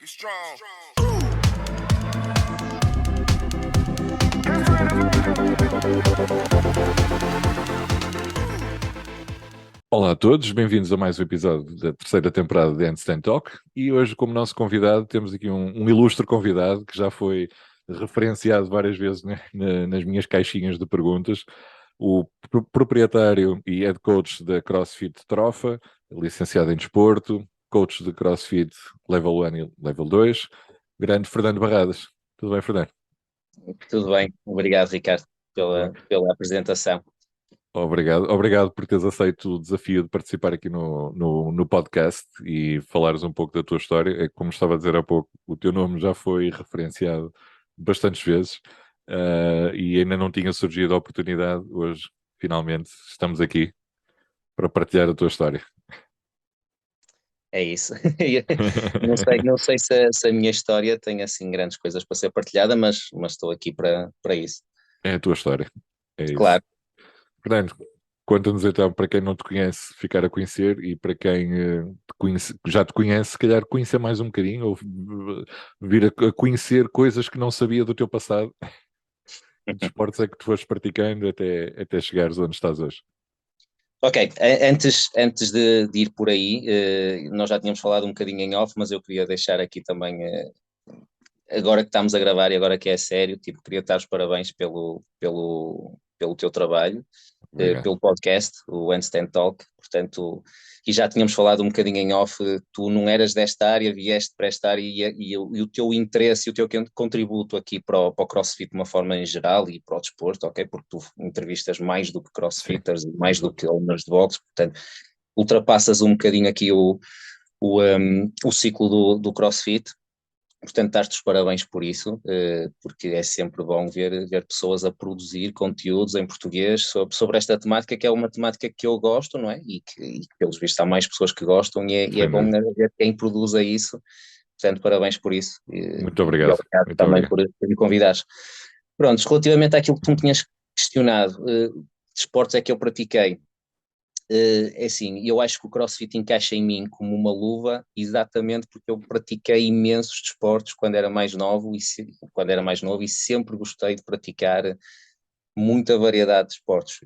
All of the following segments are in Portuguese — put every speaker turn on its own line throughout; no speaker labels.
strong.
Olá a todos, bem-vindos a mais um episódio da terceira temporada de Handstand Talk e hoje como nosso convidado temos aqui um ilustre convidado que já foi referenciado várias vezes nas minhas caixinhas de perguntas, o proprietário e head coach da CrossFit Trofa, licenciado em desporto, coach de CrossFit Level 1 e Level 2, grande Fernando Barradas. Tudo bem, Fernando?
Tudo bem, obrigado Ricardo pela apresentação.
Obrigado por teres aceito o desafio de participar aqui no podcast e falares um pouco da tua história. É que, como estava a dizer há pouco, o teu nome já foi referenciado bastantes vezes e ainda não tinha surgido a oportunidade. Hoje, finalmente, estamos aqui para partilhar a tua história.
É isso. Não sei se a minha história tem assim grandes coisas para ser partilhada, mas estou aqui para isso.
É a tua história. É isso.
Claro.
Fernando, conta-nos então, para quem não te conhece, ficar a conhecer, e para quem já te conhece, se calhar conhecer mais um bocadinho, ou vir a conhecer coisas que não sabia do teu passado. Que desportos é que tu foste praticando até chegares onde estás hoje?
Ok, antes de ir por aí, nós já tínhamos falado um bocadinho em off, mas eu queria deixar aqui também, agora que estamos a gravar e agora que é sério, queria dar os parabéns pelo teu trabalho.
Obrigado.
Pelo podcast, o Handstand Talk, portanto, e já tínhamos falado um bocadinho em off, tu não eras desta área, vieste para esta área e o teu interesse e o teu contributo aqui para o CrossFit de uma forma em geral e para o desporto, ok? Porque tu entrevistas mais do que CrossFitters, mais do que owners de boxe, portanto, ultrapassas um bocadinho aqui o ciclo do CrossFit. Portanto, dar-te os parabéns por isso, porque é sempre bom ver pessoas a produzir conteúdos em português sobre esta temática, que é uma temática que eu gosto, não é? E que pelos vistos há mais pessoas que gostam e é bom ver quem produza isso. Portanto, parabéns por isso.
Muito obrigado.
E obrigado
Muito
também
obrigado.
por me convidares. Prontos, relativamente àquilo que tu me tinhas questionado, desportos é que eu pratiquei. É assim, eu acho que o CrossFit encaixa em mim como uma luva, exatamente porque eu pratiquei imensos desportos quando era mais novo e sempre gostei de praticar muita variedade de esportes.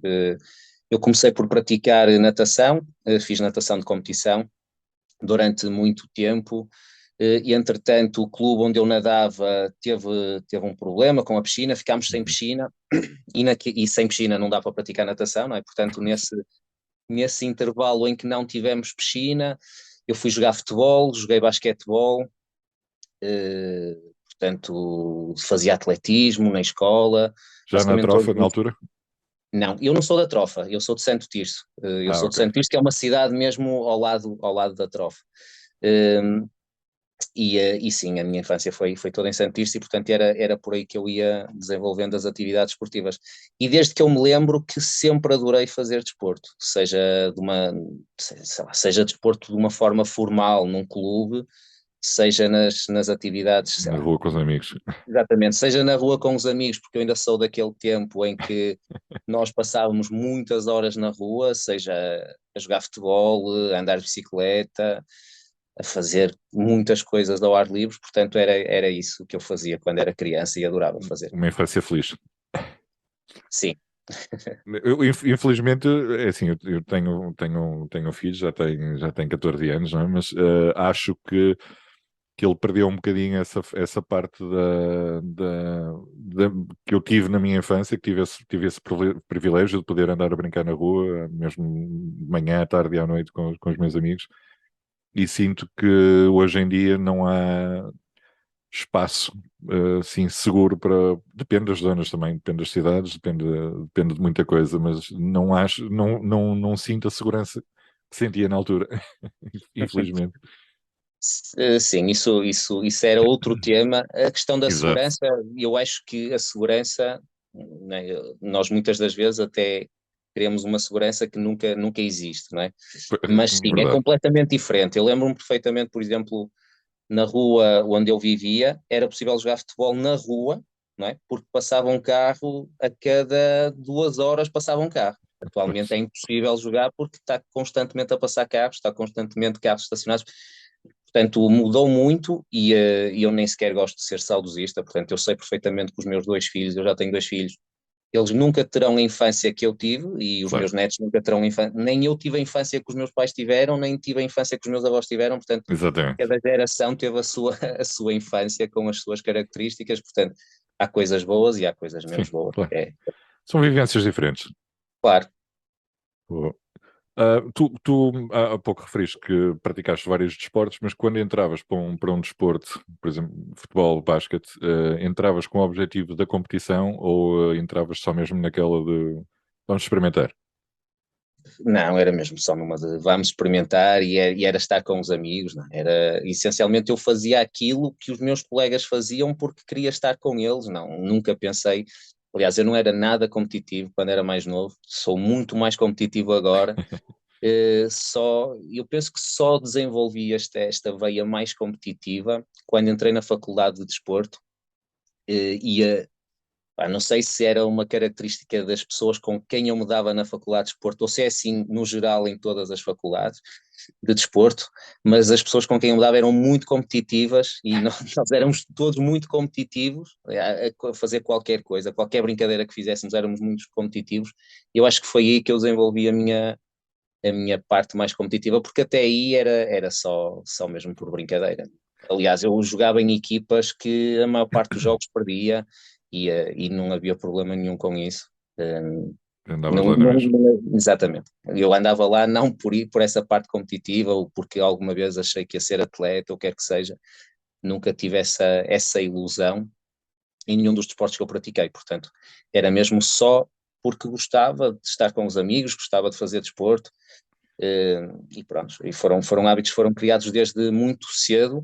Eu comecei por praticar natação, fiz natação de competição durante muito tempo. E entretanto o clube onde eu nadava teve um problema com a piscina, ficámos sem piscina e sem piscina não dá para praticar natação, não é? Portanto, nesse intervalo em que não tivemos piscina, eu fui jogar futebol, joguei basquetebol, portanto fazia atletismo na escola.
Já na Trofa, na altura?
Não, eu não sou da Trofa, eu sou de Santo Tirso. Eu sou de
ok.
Santo Tirso, que é uma cidade mesmo ao lado da Trofa. E sim, a minha infância foi toda em Santo Tirso e, portanto, era por aí que eu ia desenvolvendo as atividades esportivas. E desde que eu me lembro que sempre adorei fazer desporto, seja desporto de uma forma formal, num clube, seja nas atividades,
Na rua com os amigos.
exatamente, seja na rua com os amigos, porque eu ainda sou daquele tempo em que nós passávamos muitas horas na rua, seja a jogar futebol, a andar de bicicleta, a fazer muitas coisas ao ar livre, portanto era isso que eu fazia quando era criança e adorava fazer.
Uma infância feliz.
Sim.
Infelizmente, é assim, eu tenho filhos, já tenho 14 anos, não é? Mas acho que ele perdeu um bocadinho essa parte que eu tive na minha infância, que tive esse privilégio de poder andar a brincar na rua, mesmo de manhã, à tarde e à noite com os meus amigos, e sinto que hoje em dia não há espaço assim seguro para... Depende das zonas também, depende das cidades, depende de muita coisa, mas não sinto a segurança que sentia na altura, infelizmente.
Sim, isso era outro tema. A questão da
Exato.
segurança, eu acho que a segurança, né, nós muitas das vezes até queremos uma segurança que nunca existe, não é? Mas sim, é
Verdade.
completamente diferente. Eu lembro-me perfeitamente, por exemplo, na rua onde eu vivia, era possível jogar futebol na rua, não é? Porque passava um carro a cada 2 horas passava um carro. Atualmente é impossível jogar porque está constantemente a passar carros, está constantemente carros estacionados. Portanto, mudou muito e eu nem sequer gosto de ser saudosista, portanto, eu sei perfeitamente que os meus dois filhos, eu já tenho dois filhos, eles nunca terão a infância que eu tive e os
Claro,
meus netos nunca terão a infância, nem eu tive a infância que os meus pais tiveram, nem tive a infância que os meus avós tiveram, portanto,
exatamente.
cada geração teve a sua infância com as suas características, portanto, há coisas boas e há coisas
Sim,
menos boas.
claro.
É,
São vivências diferentes.
claro.
Boa. Tu há pouco referiste que praticaste vários desportos, mas quando entravas para um desporto, por exemplo, futebol, basquete, entravas com o objetivo da competição ou entravas só mesmo naquela de vamos experimentar?
Não, era mesmo só numa de vamos experimentar e era estar com os amigos, não é? Era essencialmente eu fazia aquilo que os meus colegas faziam porque queria estar com eles, não, nunca pensei, aliás, eu não era nada competitivo quando era mais novo, sou muito mais competitivo agora, eu penso que só desenvolvi esta veia mais competitiva quando entrei na faculdade de desporto, e pá, não sei se era uma característica das pessoas com quem eu me dava na faculdade de desporto, ou se é assim no geral em todas as faculdades de desporto, mas as pessoas com quem eu me dava eram muito competitivas e nós éramos todos muito competitivos a fazer qualquer coisa, qualquer brincadeira que fizéssemos éramos muito competitivos. Eu acho que foi aí que eu desenvolvi a minha parte mais competitiva, porque até aí era só mesmo por brincadeira. Aliás, eu jogava em equipas que a maior parte dos jogos perdia e não havia problema nenhum com isso. Um,
Andavas
não,
lá na mesma.
exatamente. Eu andava lá não por essa parte competitiva ou porque alguma vez achei que ia ser atleta ou quer que seja. Nunca tive essa ilusão em nenhum dos desportos que eu pratiquei. Portanto, era mesmo só porque gostava de estar com os amigos, gostava de fazer desporto, e pronto, e foram hábitos que foram criados desde muito cedo.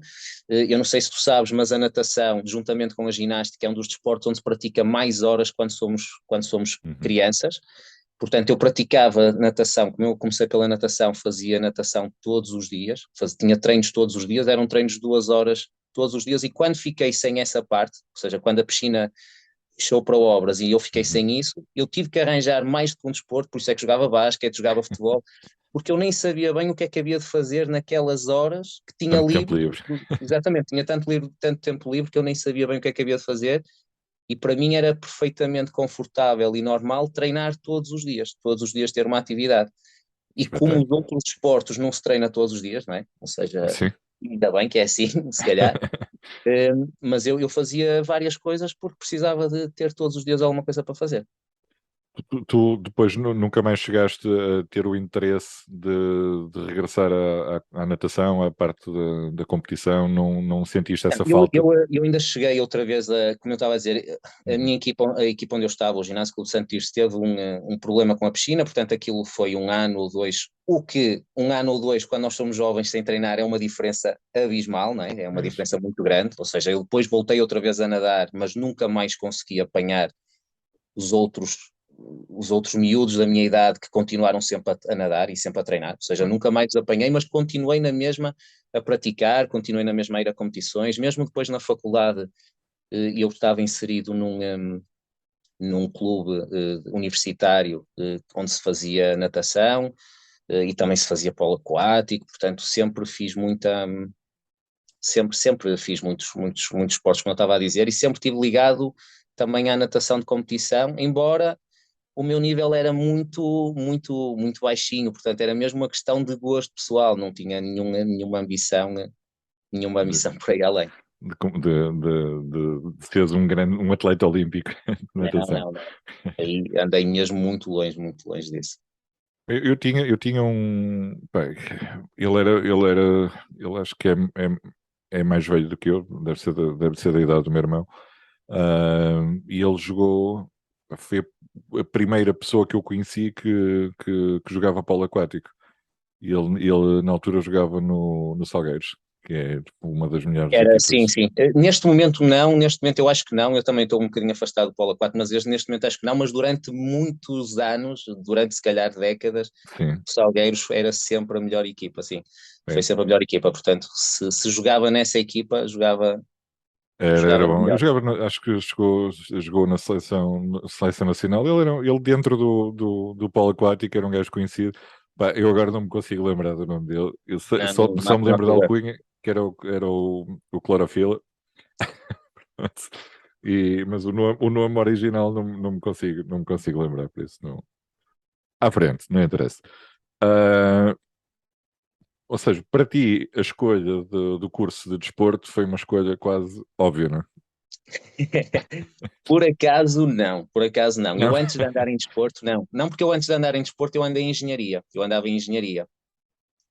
Eu não sei se tu sabes, mas a natação, juntamente com a ginástica, é um dos desportos onde se pratica mais horas quando somos
Uhum.
crianças. Portanto, eu praticava natação, como eu comecei pela natação, fazia natação todos os dias, tinha treinos todos os dias, eram treinos de 2 horas todos os dias, e quando fiquei sem essa parte, ou seja, quando a piscina fechou para obras e eu fiquei
Uhum.
sem isso, eu tive que arranjar mais do que um desporto, por isso é que jogava basquete, jogava futebol, porque eu nem sabia bem o que é que havia de fazer naquelas horas que tinha
Tanto tempo
livre,
livre.
exatamente, tinha tanto tempo livre que eu nem sabia bem o que é que havia de fazer, e para mim era perfeitamente confortável e normal treinar todos os dias ter uma atividade. E como os
Espetáculo.
outros desportos não se treina todos os dias, não é? Ou seja,
Sim.
ainda bem que é assim, se calhar, mas eu fazia várias coisas porque precisava de ter todos os dias alguma coisa para fazer.
Tu depois nunca mais chegaste a ter o interesse de regressar à natação, à parte da competição, não sentiste essa
Eu,
falta?
eu, eu ainda cheguei outra vez como eu estava a dizer,
Uhum.
a equipa onde eu estava, o Ginásio Clube Santo Tirso, teve um problema com a piscina, portanto aquilo foi um ano ou dois, o que um ano ou dois, quando nós somos jovens sem treinar, é uma diferença abismal, não é? É uma
Mas,
diferença muito grande, ou seja, eu depois voltei outra vez a nadar, mas nunca mais consegui apanhar os outros os outros miúdos da minha idade que continuaram sempre a nadar e sempre a treinar, ou seja,
claro.
nunca mais os apanhei, mas continuei na mesma a praticar, continuei na mesma a ir a competições, mesmo depois na faculdade eu estava inserido num clube universitário onde se fazia natação e também se fazia polo aquático, portanto sempre fiz muitos esportes, como eu estava a dizer, e sempre estive ligado também à natação de competição, embora o meu nível era muito, muito, muito baixinho, portanto era mesmo uma questão de gosto pessoal, não tinha nenhuma
De,
ambição por aí além.
de seres um atleta olímpico de
Não,
natação.
não, não. Aí andei mesmo muito longe disso.
Eu tinha um. Bem, ele acho que é mais velho do que eu, deve ser da idade do meu irmão. E ele jogou, foi a primeira pessoa que eu conheci que jogava polo aquático. E ele na altura jogava no Salgueiros, que é tipo, uma das melhores
Era, sim,
equipas.
sim. Neste momento não, neste momento eu acho que não, eu também estou um bocadinho afastado do Polo Aquático, mas neste momento acho que não, mas durante muitos anos, durante se calhar décadas,
Sim,
o Salgueiros era sempre a melhor equipa, sim. Foi
é.
sempre a melhor equipa, portanto, se jogava nessa equipa,
Era
jogava
bom. Eu
melhor.
jogava, acho que jogou na seleção nacional. Ele dentro do polo aquático era um gajo conhecido. Pá, eu agora não me consigo lembrar do nome dele. Eu
Não,
só
no
me
Máximo
lembro da
Silvestre.
alcunha. que era o Clorofila. Mas o nome original não me consigo lembrar, por isso não. À frente, não interessa. Ah, ou seja, para ti, a escolha do curso de desporto foi uma escolha quase óbvia, não é?
Por acaso não, por acaso não.
Não?
Eu antes de andar em desporto, não. Não porque eu antes de andar em desporto eu andei em engenharia. Eu andava em engenharia.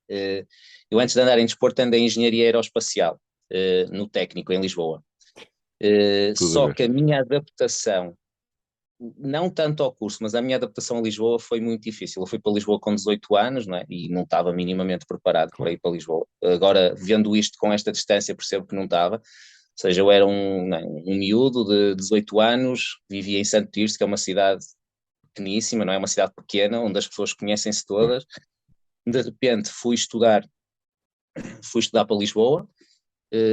Eh, Eu antes de andar em desporto andei em engenharia aeroespacial, no técnico em Lisboa.
Tudo a
Só
ver.
que a minha adaptação, não tanto ao curso, mas a minha adaptação a Lisboa foi muito difícil. Eu fui para Lisboa com 18 anos, não é? E não estava minimamente preparado para
Claro.
ir para Lisboa. Agora, vendo isto com esta distância, percebo que não estava. Ou seja, eu era um miúdo de 18 anos, vivia em Santo Tirso, que é uma cidade pequeníssima, não é? Uma cidade pequena, onde as pessoas conhecem-se
Claro.
todas. De repente fui estudar para Lisboa.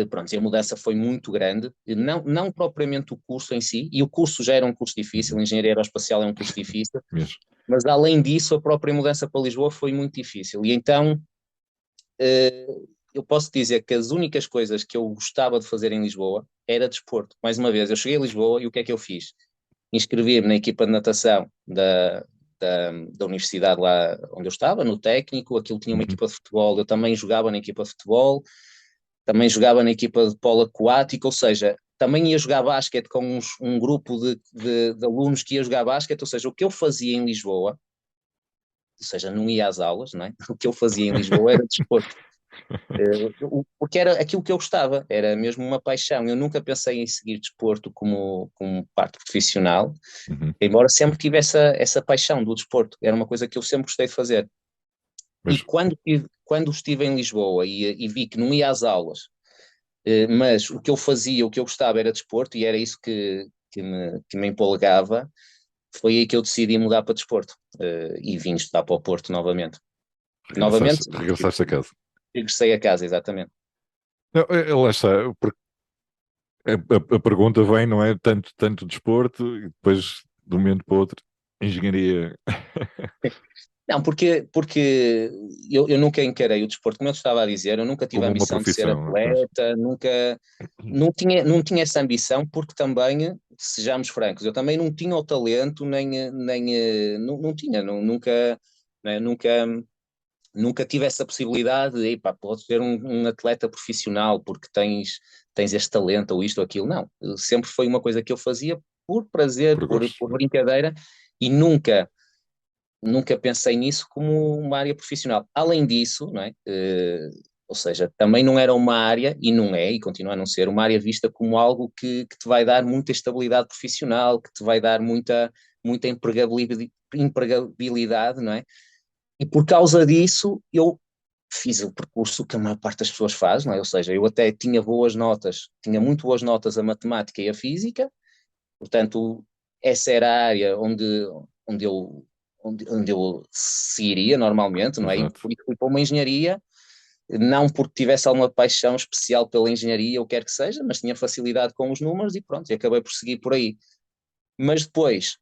Pronto, e a mudança foi muito grande, não propriamente o curso em si, e o curso já era um curso difícil,
Uhum.
engenharia aeroespacial é um curso difícil,
Mesmo.
mas além disso, a própria mudança para Lisboa foi muito difícil. E então, eh, eu posso dizer que as únicas coisas que eu gostava de fazer em Lisboa era desporto. Mais uma vez, eu cheguei a Lisboa e o que é que eu fiz? Inscrevi-me na equipa de natação da universidade lá onde eu estava, no técnico, aquilo tinha uma
Uhum.
equipa de futebol, eu também jogava na equipa de futebol, também jogava na equipa de polo aquático, ou seja, também ia jogar basquete com um grupo de alunos que ia jogar basquete, ou seja, o que eu fazia em Lisboa, ou seja, não ia às aulas, não é? O que eu fazia em Lisboa era desporto. Porque era aquilo que eu gostava, era mesmo uma paixão. Eu nunca pensei em seguir desporto como parte profissional,
Uhum.
embora sempre tive essa paixão do desporto, era uma coisa que eu sempre gostei de fazer. E
Mas
quando estive em Lisboa e vi que não ia às aulas, mas o que eu fazia, o que eu gostava era desporto e era isso que me empolgava, foi aí que eu decidi mudar para desporto, e vim estudar para o Porto novamente. Novamente,
regressaste a casa.
regressei a casa, exatamente.
Não, lá está, porque a pergunta vem, não é? Tanto desporto e depois, de um momento para o outro, engenharia.
Não, porque eu nunca encarei o desporto, como eu te estava a dizer, eu nunca tive a
Como uma
ambição de ser
profissão. Pois.
atleta, nunca, não tinha essa ambição, porque também, sejamos francos, eu também não tinha o talento, nem não tinha, nunca, né, nunca tive essa possibilidade de, epá, podes ser um atleta profissional porque tens este talento ou isto ou aquilo. Não, sempre foi uma coisa que eu fazia por prazer,
Por gosto.
por brincadeira, e nunca pensei nisso como uma área profissional. Além disso, não é? Ou seja, também não era uma área, e não é, e continua a não ser, uma área vista como algo que te vai dar muita estabilidade profissional, que te vai dar muita empregabilidade, não é? E por causa disso, eu fiz o percurso que a maior parte das pessoas faz, não é? Ou seja, eu até tinha boas notas, tinha muito boas notas a matemática e a física, portanto, essa era a área onde eu, onde eu seguiria normalmente, não é? E
Exato.
por isso fui para uma engenharia, não porque tivesse alguma paixão especial pela engenharia, ou quer que seja, mas tinha facilidade com os números e pronto, e acabei por seguir por aí. Mas depois,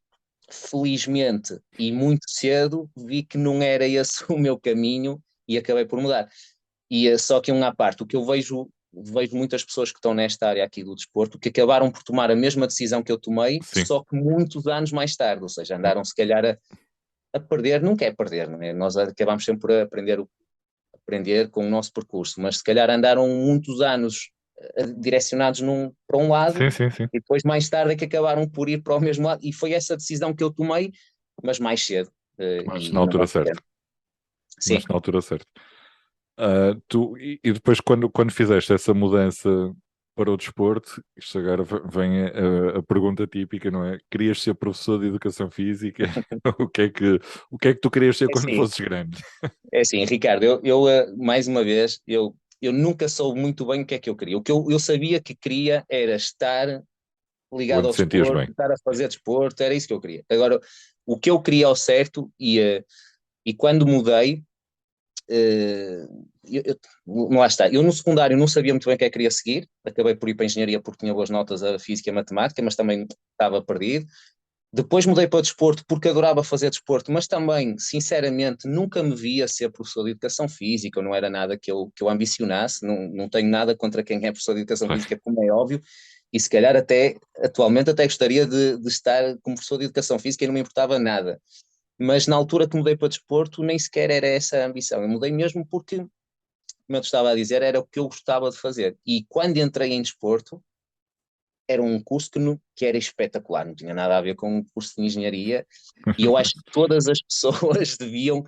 felizmente e muito cedo, vi que não era esse o meu caminho e acabei por mudar. Só que um à parte, o que eu vejo muitas pessoas que estão nesta área aqui do desporto que acabaram por tomar a mesma decisão que eu tomei,
Sim.
só que muitos anos mais tarde, ou seja, andaram se calhar a perder, nunca é perder, não é? Nós acabamos sempre por aprender com o nosso percurso, mas se calhar andaram muitos anos direcionados para um lado
Sim, sim, sim.
e depois mais tarde é que acabaram por ir para o mesmo lado, e foi essa decisão que eu tomei, mas mais cedo,
Mas na
e não me
altura certa.
arrependo.
Mas
Sim.
na altura certa. E depois, quando fizeste essa mudança para o desporto, isto agora vem a pergunta típica, não é? Querias ser professor de educação física? O que é que tu querias ser
É
quando
assim,
fosses grande?
é assim, Ricardo, mais uma vez, eu nunca soube muito bem o que é que eu queria. O que eu sabia que queria era estar ligado
Onde
ao
te sentias
desporto,
bem?
estar a fazer desporto, era isso que eu queria. Agora, o que eu queria ao certo, e quando mudei, eh, lá está, eu no secundário não sabia muito bem o que é que queria seguir, acabei por ir para a engenharia porque tinha boas notas a física e a matemática, mas também estava perdido. Depois mudei para o desporto porque adorava fazer desporto, mas também, sinceramente, nunca me via ser professor de educação física, não era nada que eu ambicionasse, não tenho nada contra quem é professor de educação
Pois.
física, como é óbvio, e se calhar até, atualmente, até gostaria de estar como professor de educação física e não me importava nada. Mas na altura que mudei para desporto, nem sequer era essa a ambição, eu mudei mesmo porque, como eu te estava a dizer, era o que eu gostava de fazer. E quando entrei em desporto, era um curso que era espetacular, não tinha nada a ver com um curso de engenharia, e eu acho que todas as pessoas deviam,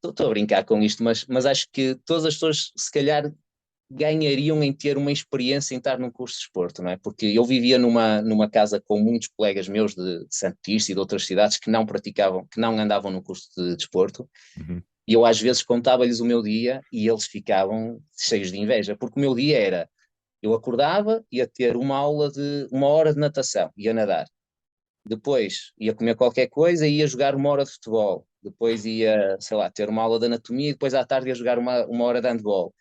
estou a brincar com isto, mas acho que todas as pessoas se calhar ganhariam em ter uma experiência em estar num curso de desporto, não é? Porque eu vivia numa casa com muitos colegas meus de Santo Tirso e de outras cidades que não praticavam, que não andavam no curso de desporto,
Uhum.
e eu às vezes contava-lhes o meu dia e eles ficavam cheios de inveja, porque o meu dia era, eu acordava, ia ter uma aula de 1 hora de natação, ia nadar. Depois ia comer qualquer coisa e ia jogar 1 hora de futebol. Depois ia, sei lá, ter uma aula de anatomia e depois à tarde ia jogar uma hora de handball.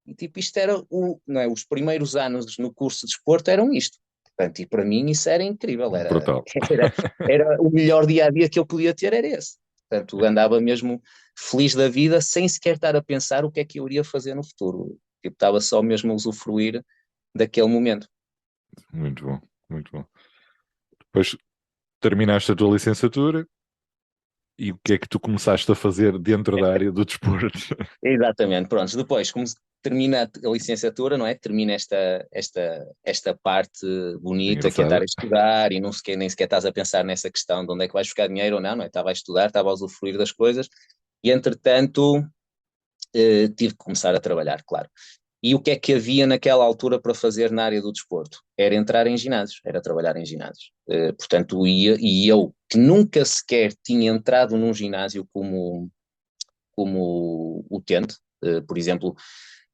E tipo, isto era não é, os primeiros anos no curso de desporto eram isto. Portanto, e para mim isso era incrível,
Brutal.
era, era o melhor dia a dia que eu podia ter, era esse. Portanto, andava mesmo feliz da vida sem sequer estar a pensar o que é que eu iria fazer no futuro. Tipo, estava só mesmo a usufruir daquele momento.
Muito bom, muito bom. Depois terminaste a tua licenciatura e o que é que tu começaste a fazer dentro da área do desporto?
Exatamente, pronto. Depois, como termina a licenciatura, não é? Termina esta parte bonita que é estar a
Engraçado.
estudar e não sequer, nem sequer estás a pensar nessa questão de onde é que vais buscar dinheiro ou não, não é? Estava a estudar, estava a usufruir das coisas e, entretanto, tive que começar a trabalhar, claro. E o que é que havia naquela altura para fazer na área do desporto? Era entrar em ginásios, era trabalhar em ginásios. Portanto, e eu, que nunca sequer tinha entrado num ginásio como utente. Por exemplo,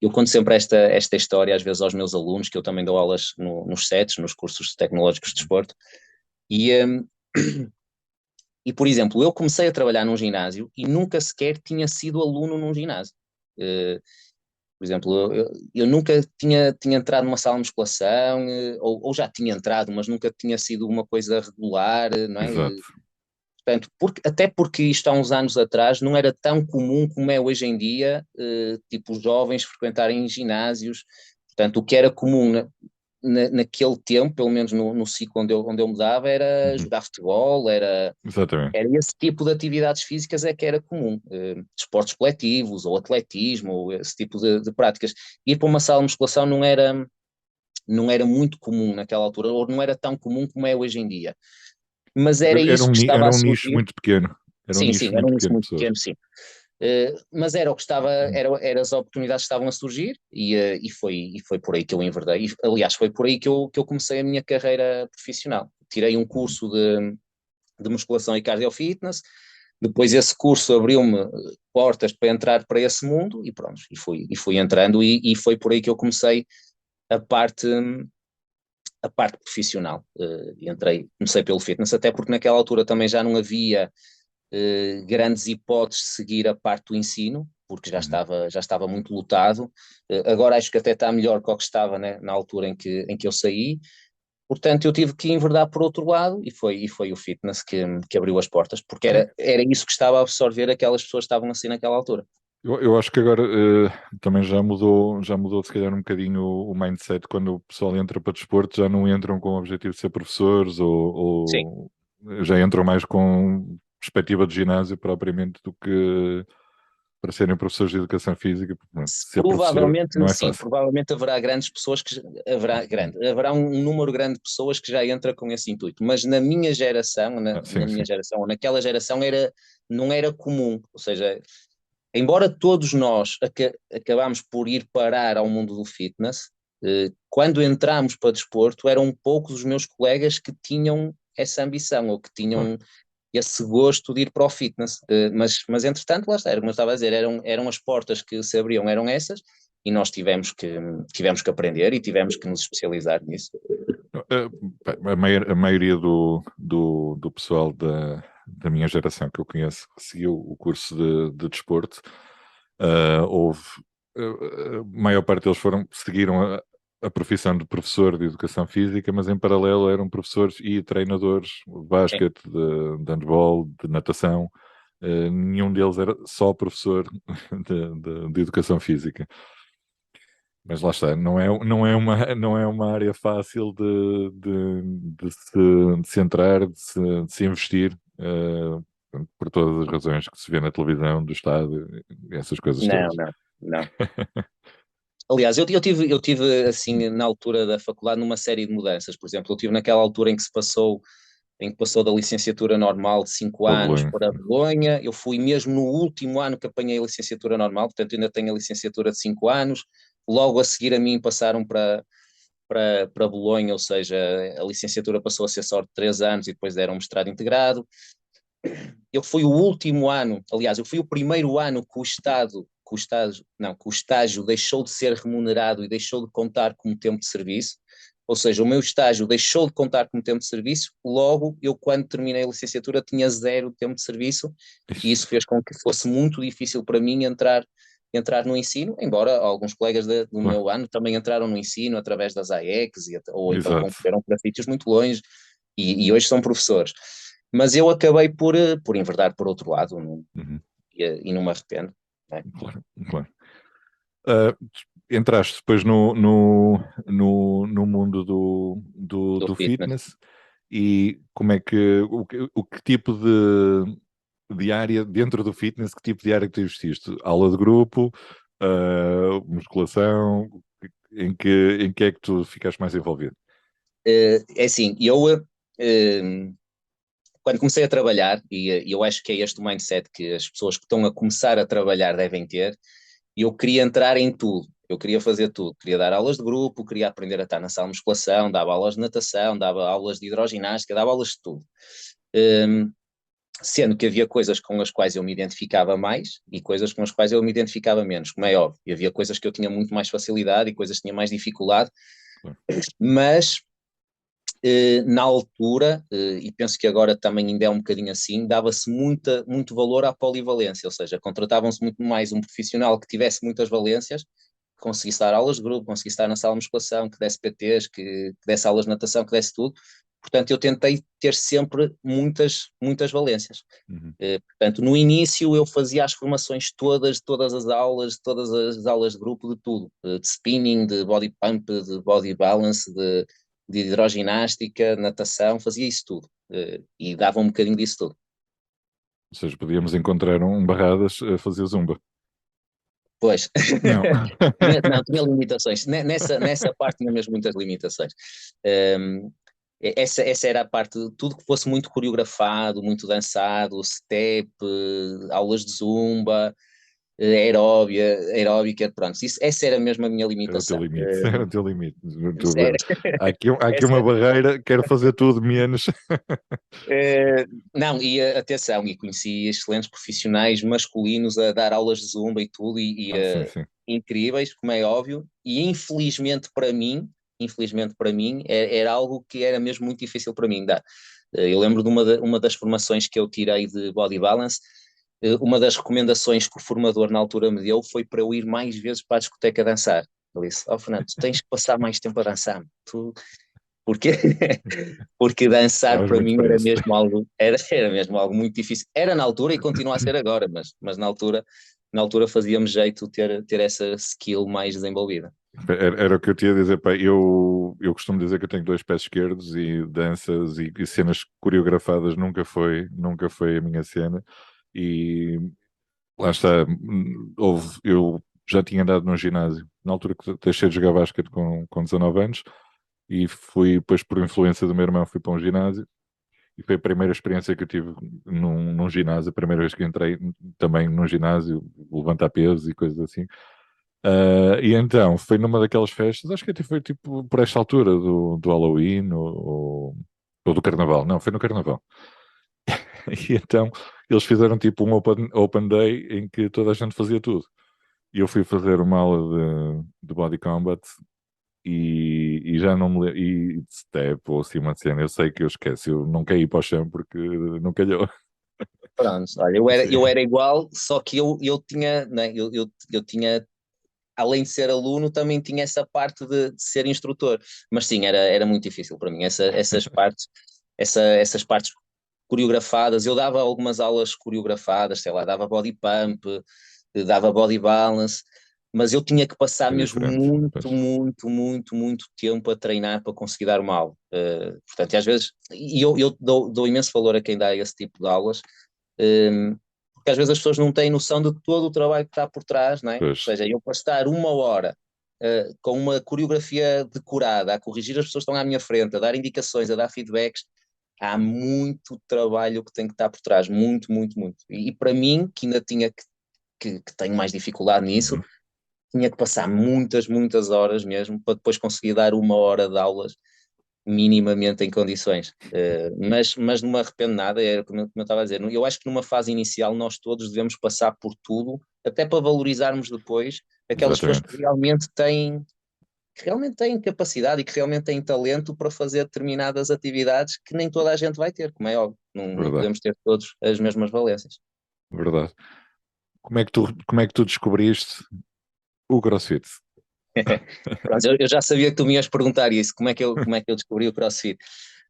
eu conto sempre esta história, às vezes, aos meus alunos, que eu também dou aulas nos SETs, nos cursos tecnológicos de desporto, e, um, e, por exemplo, eu comecei a trabalhar num ginásio e nunca sequer tinha sido aluno num ginásio. Por exemplo, eu nunca tinha entrado numa sala de musculação, ou já tinha entrado, mas nunca tinha sido uma coisa regular, não é?
Exato.
Portanto, até porque isto há uns anos atrás não era tão comum como é hoje em dia, tipo, os jovens frequentarem ginásios. Portanto, o que era comum naquele tempo, pelo menos no ciclo onde eu me dava, era
Uhum.
jogar futebol,
Exatamente.
era esse tipo de atividades físicas é que era comum. Esportes coletivos, ou atletismo, ou esse tipo de práticas. Ir para uma sala de musculação não era muito comum naquela altura, ou não era tão comum como é hoje em dia. Mas era
Era
isso
um,
que estava a
era um nicho
surgir.
muito pequeno. Era um
Sim,
nicho
sim, era
muito
um nicho
pequeno de
muito
pessoas.
pequeno, sim. Mas era o que estava, era as oportunidades que estavam a surgir e foi por aí que eu enverdei. Aliás, foi por aí que eu comecei a minha carreira profissional. Tirei um
Uhum.
curso de musculação e cardio fitness, depois esse curso abriu-me portas para entrar para esse mundo e pronto, e fui entrando e foi por aí que eu comecei a parte, a parte profissional. Comecei pelo fitness, até porque naquela altura também já não havia grandes hipóteses de seguir a parte do ensino, porque já
Uhum.
estava, já estava muito lotado. Agora acho que até está melhor que o que estava, né, na altura em que eu saí. Portanto, eu tive que enverdar por outro lado e foi o fitness que abriu as portas, porque
É,
era isso que estava a absorver aquelas pessoas que estavam assim naquela altura.
eu acho que agora também já mudou se calhar um bocadinho o mindset quando o pessoal entra para desporto, já não entram com o objetivo de ser professores
Sim,
ou já entram mais com perspectiva de ginásio propriamente do que para serem professores de educação física, porque ser professor
provavelmente
não é
sim,
fácil.
provavelmente haverá grandes pessoas que haverá um número grande de pessoas que já entra com esse intuito, mas na minha geração, na,
Ah,
na
sim,
minha
sim.
geração, ou naquela geração não era comum, ou seja, embora todos nós acabámos por ir parar ao mundo do fitness, quando entramos para desporto, eram poucos os meus colegas que tinham essa ambição ou que
Claro.
tinham esse gosto de ir para o fitness. Mas entretanto, lá está, era como eu estava a dizer, eram as portas que se abriam, eram essas, e nós tivemos que aprender e tivemos que nos especializar nisso.
Pá, a maioria do pessoal da minha geração que eu conheço que seguiu o curso de desporto, houve, a maior parte deles seguiram a profissão de professor de educação física, mas em paralelo eram professores e treinadores de
Sim.
basquete, de handball, de natação. Nenhum deles era só professor de educação física. Mas lá está, não é uma área fácil de se entrar, de se investir, por todas as razões que se vê na televisão, do Estado, essas coisas
Não,
todas.
não, não. Aliás, eu tive assim na altura da faculdade numa série de mudanças. Por exemplo, eu tive naquela altura em que passou da licenciatura normal de 5 anos
Bolonha.
para Bolonha. Eu fui mesmo no último ano que apanhei a licenciatura normal, portanto ainda tenho a licenciatura de 5 anos. Logo a seguir a mim passaram para Bolonha, ou seja, a licenciatura passou a ser só de 3 anos e depois deram um mestrado integrado. Eu fui o último ano, aliás, eu fui o primeiro ano que o estágio deixou de ser remunerado e deixou de contar como tempo de serviço, ou seja, o meu estágio deixou de contar como tempo de serviço, logo eu quando terminei a licenciatura tinha 0 tempo de serviço e isso fez com que fosse muito difícil para mim entrar no ensino, embora alguns colegas do
Claro,
meu ano também entraram no ensino através das AECs ou então
exato.
concorreram para sítios muito longe e hoje são professores. Mas eu acabei por enverdar por outro lado
Uhum,
e não me arrependo, né,
claro, claro. Ah, entraste depois no mundo
do
do
fitness.
fitness e como é o que tipo de área dentro do fitness, que tipo de área que tu investiste? Aula de grupo, musculação, em que é que tu ficaste mais envolvido?
É assim, quando comecei a trabalhar, e eu acho que é este o mindset que as pessoas que estão a começar a trabalhar devem ter, eu queria entrar em tudo. Eu queria fazer tudo, queria dar aulas de grupo, queria aprender a estar na sala de musculação, dava aulas de natação, dava aulas de hidroginástica, dava aulas de tudo. Um, Sendo que havia coisas com as quais eu me identificava mais e coisas com as quais eu me identificava menos, como é óbvio. E havia coisas que eu tinha muito mais facilidade e coisas que tinha mais dificuldade,
Claro.
mas na altura, e penso que agora também ainda é um bocadinho assim, dava-se muito valor à polivalência, ou seja, contratavam-se muito mais um profissional que tivesse muitas valências, que conseguisse dar aulas de grupo, conseguisse estar na sala de musculação, que desse PTs, que desse aulas de natação, que desse tudo. Portanto, eu tentei ter sempre muitas valências.
Uhum.
Portanto, no início eu fazia as formações todas as aulas, todas as aulas de grupo, de tudo, de spinning, de body pump, de body balance, de hidroginástica, natação, fazia isso tudo. E dava um bocadinho disso tudo.
Ou seja, podíamos encontrar um Barradas a fazer zumba.
Pois,
Não.
não, tinha limitações. Nessa parte tinha mesmo muitas limitações. Um, essa era a parte, tudo que fosse muito coreografado, muito dançado, step, aulas de zumba, aeróbica, pronto, essa era mesmo a minha
Era o teu
limitação.
limite, era o teu limite.
Sério,
Há aqui
essa,
uma barreira, quero fazer tudo menos.
não, e atenção, e conheci excelentes profissionais masculinos a dar aulas de zumba e tudo,
Ah, sim, sim.
incríveis, como é óbvio, e infelizmente para mim, era algo que era mesmo muito difícil para mim dar. Eu lembro de uma das formações que eu tirei de body balance, uma das recomendações que o formador na altura me deu foi para eu ir mais vezes para a discoteca dançar. Ele disse, Fernando, tu tens que passar mais tempo a dançar, porque porque dançar
Estavas
para
muito
mim
para
era
isso.
mesmo algo, era mesmo algo muito difícil. Era na altura e continua a ser agora, mas na altura fazia-me jeito ter essa skill mais desenvolvida.
Era o que eu tinha a dizer, pá. Eu costumo dizer que eu tenho dois pés esquerdos e danças e cenas coreografadas nunca foi a minha cena. E lá está, eu já tinha andado num ginásio, na altura que deixei de jogar basquete com 19 anos, e fui, depois por influência do meu irmão, fui para um ginásio, e foi a primeira experiência que eu tive num ginásio, a primeira vez que entrei também num ginásio, levantar pesos e coisas assim. E então, foi numa daquelas festas, acho que até foi tipo por esta altura do Halloween ou do Carnaval, não, foi no Carnaval. E então eles fizeram tipo um open day em que toda a gente fazia tudo. E eu fui fazer uma aula de body combat e já não me lembro. E de step ou assim uma cena, eu sei que eu esqueci, eu não caí para o chão porque não calhou.
Pronto, olha, eu era,
Sim.
eu era igual, só que eu tinha, né, eu tinha além de ser aluno, também tinha essa parte de ser instrutor. Mas sim, era muito difícil para mim, essas partes coreografadas. Eu dava algumas aulas coreografadas, sei lá, dava body pump, dava body balance, mas eu tinha que passar
É
mesmo
diferente.
muito,
Pois.
muito, muito, muito tempo a treinar para conseguir dar uma aula. Portanto, e às vezes, e eu dou imenso valor a quem dá esse tipo de aulas, porque às vezes as pessoas não têm noção de todo o trabalho que está por trás, não é? Ou
Pois.
seja, eu para estar uma hora com uma coreografia decorada, a corrigir as pessoas que estão à minha frente, a dar indicações, a dar feedbacks, há muito trabalho que tem que estar por trás, muito, muito, muito. E para mim, que ainda tinha que tenho mais dificuldade nisso,
Uhum.
tinha que passar muitas, muitas horas mesmo para depois conseguir dar uma hora de aulas minimamente em condições. Mas não me arrependo nada, é como eu estava a dizer. Eu acho que numa fase inicial nós todos devemos passar por tudo, até para valorizarmos depois aquelas pessoas
Exatamente.
que realmente têm capacidade e que realmente têm talento para fazer determinadas atividades que nem toda a gente vai ter, como é óbvio. Não
Verdade.
podemos ter todos as mesmas valências.
Verdade. Como é que tu descobriste o CrossFit?
Pronto, eu já sabia que tu me ias perguntar isso, como é que eu descobri o CrossFit.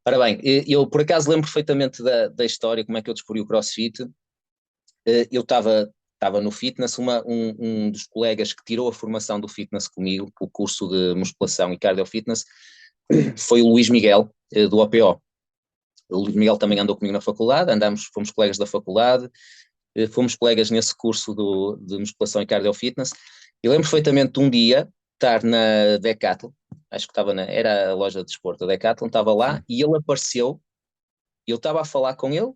Ora bem, eu por acaso lembro perfeitamente da história, como é que eu descobri o CrossFit. Eu estava no fitness, um dos colegas que tirou a formação do fitness comigo, o curso de musculação e cardio fitness, foi o Luís Miguel, do OPO. O Luís Miguel também andou comigo na faculdade, fomos colegas da faculdade, fomos colegas nesse curso de musculação e cardio fitness. E lembro perfeitamente de um dia estar na Decathlon, acho que era a loja de desporto da Decathlon, estava lá
Sim.
e ele apareceu, e eu estava a falar com ele,